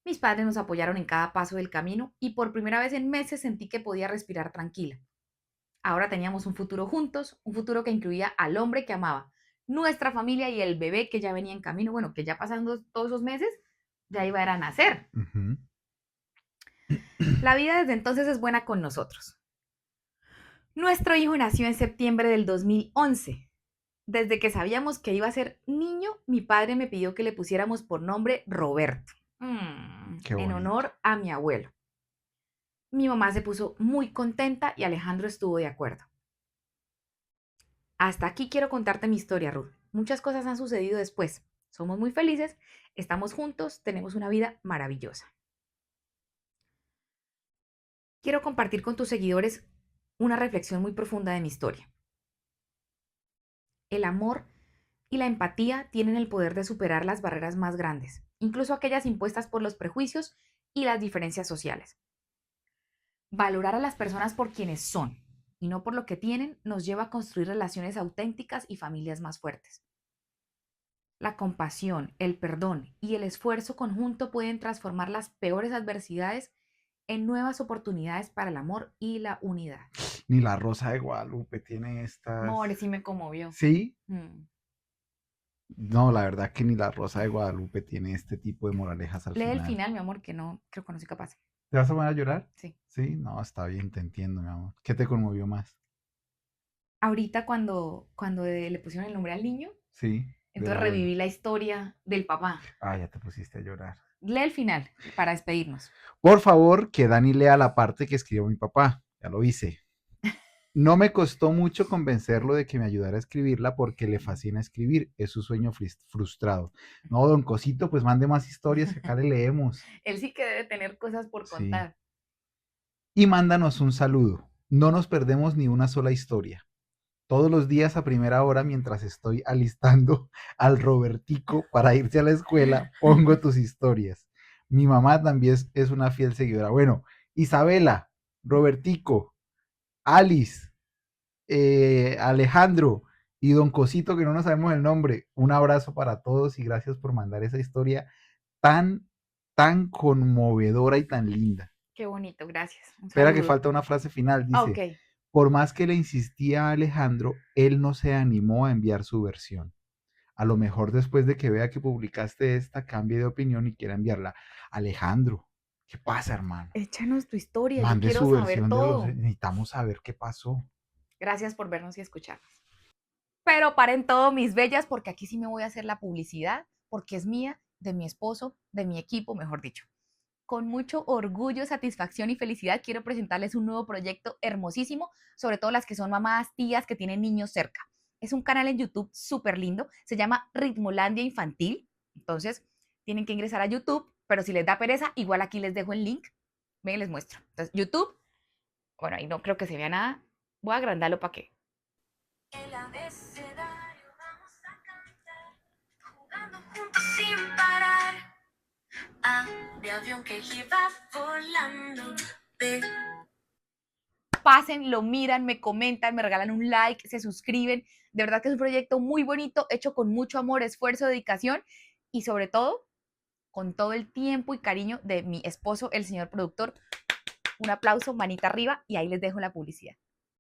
Mis padres nos apoyaron en cada paso del camino y por primera vez en meses sentí que podía respirar tranquila. Ahora teníamos un futuro juntos, un futuro que incluía al hombre que amaba, nuestra familia y el bebé que ya venía en camino, bueno, que ya pasando todos esos meses, ya iba a, ir a nacer. Ujú. La vida desde entonces es buena con nosotros. Nuestro hijo nació en septiembre del 2011. Desde que sabíamos que iba a ser niño, mi padre me pidió que le pusiéramos por nombre Roberto, Qué en bonito. honor a mi abuelo. Mi mamá se puso muy contenta y Alejandro estuvo de acuerdo. Hasta aquí quiero contarte mi historia, Ruth. Muchas cosas han sucedido después. Somos muy felices, estamos juntos, tenemos una vida maravillosa. Quiero compartir con tus seguidores una reflexión muy profunda de mi historia. El amor y la empatía tienen el poder de superar las barreras más grandes, incluso aquellas impuestas por los prejuicios y las diferencias sociales. Valorar a las personas por quienes son y no por lo que tienen nos lleva a construir relaciones auténticas y familias más fuertes. La compasión, el perdón y el esfuerzo conjunto pueden transformar las peores adversidades en nuevas oportunidades para el amor y la unidad. Ni la Rosa de Guadalupe tiene estas. More, sí me conmovió. Sí, Mm. no, la verdad que ni la Rosa de Guadalupe tiene este tipo de moralejas al Lee el final. final, mi amor, que no, creo que no soy capaz. ¿Te vas a poner a llorar? Sí. Sí, no, está bien, te entiendo, mi amor. ¿Qué te conmovió más? Ahorita cuando le pusieron el nombre al niño, Sí, del entonces abuelo. reviví la historia del papá. Ah, ya te pusiste a llorar. Lee el final para despedirnos. Por favor, que Dani lea la parte que escribió mi papá. Ya lo hice. No me costó mucho convencerlo de que me ayudara a escribirla porque le fascina escribir, es su sueño frustrado. No, don Cosito, pues mande más historias que acá le leemos. Él sí que debe tener cosas por Sí. contar. Y mándanos un saludo. No nos perdemos ni una sola historia. Todos los días a primera hora, mientras estoy alistando al Robertico para irse a la escuela, pongo tus historias. Mi mamá también es una fiel seguidora. Bueno, Isabela, Robertico, Alice, Alejandro y Don Cosito, que no nos sabemos el nombre. Un abrazo para todos y gracias por mandar esa historia tan, tan conmovedora y tan linda. Qué bonito, gracias. Un Espera que saludo. falta una frase final. Ah, Dice, ok. por más que le insistía a Alejandro, él no se animó a enviar su versión. A lo mejor después de que vea que publicaste esta, cambie de opinión y quiera enviarla. Alejandro, ¿qué pasa, hermano? Échanos tu historia, yo Mande quiero su saber versión de los... todo. Necesitamos saber qué pasó. Gracias por vernos y escucharnos. Pero paren todo, mis bellas, porque aquí sí me voy a hacer la publicidad, porque es mía, de mi esposo, de mi equipo, mejor dicho. con mucho orgullo, satisfacción y felicidad quiero presentarles un nuevo proyecto hermosísimo, sobre todo las que son mamás, tías que tienen niños cerca. Es un canal en YouTube súper lindo, se llama Ritmolandia Infantil. Entonces, tienen que ingresar a YouTube, pero si les da pereza, igual aquí les dejo el link. Ven, les muestro. Entonces, YouTube, bueno, ahí no creo que se vea nada. Voy a agrandarlo para que. El abecedario vamos a cantar, jugando juntos sin parar. A de avión que iba volando. B. Pasen, lo miran, me comentan, me regalan un like, se suscriben. De verdad que es un proyecto muy bonito, hecho con mucho amor, esfuerzo, dedicación y sobre todo con todo el tiempo y cariño de mi esposo, el señor productor. Un aplauso, manita arriba y ahí les dejo la publicidad.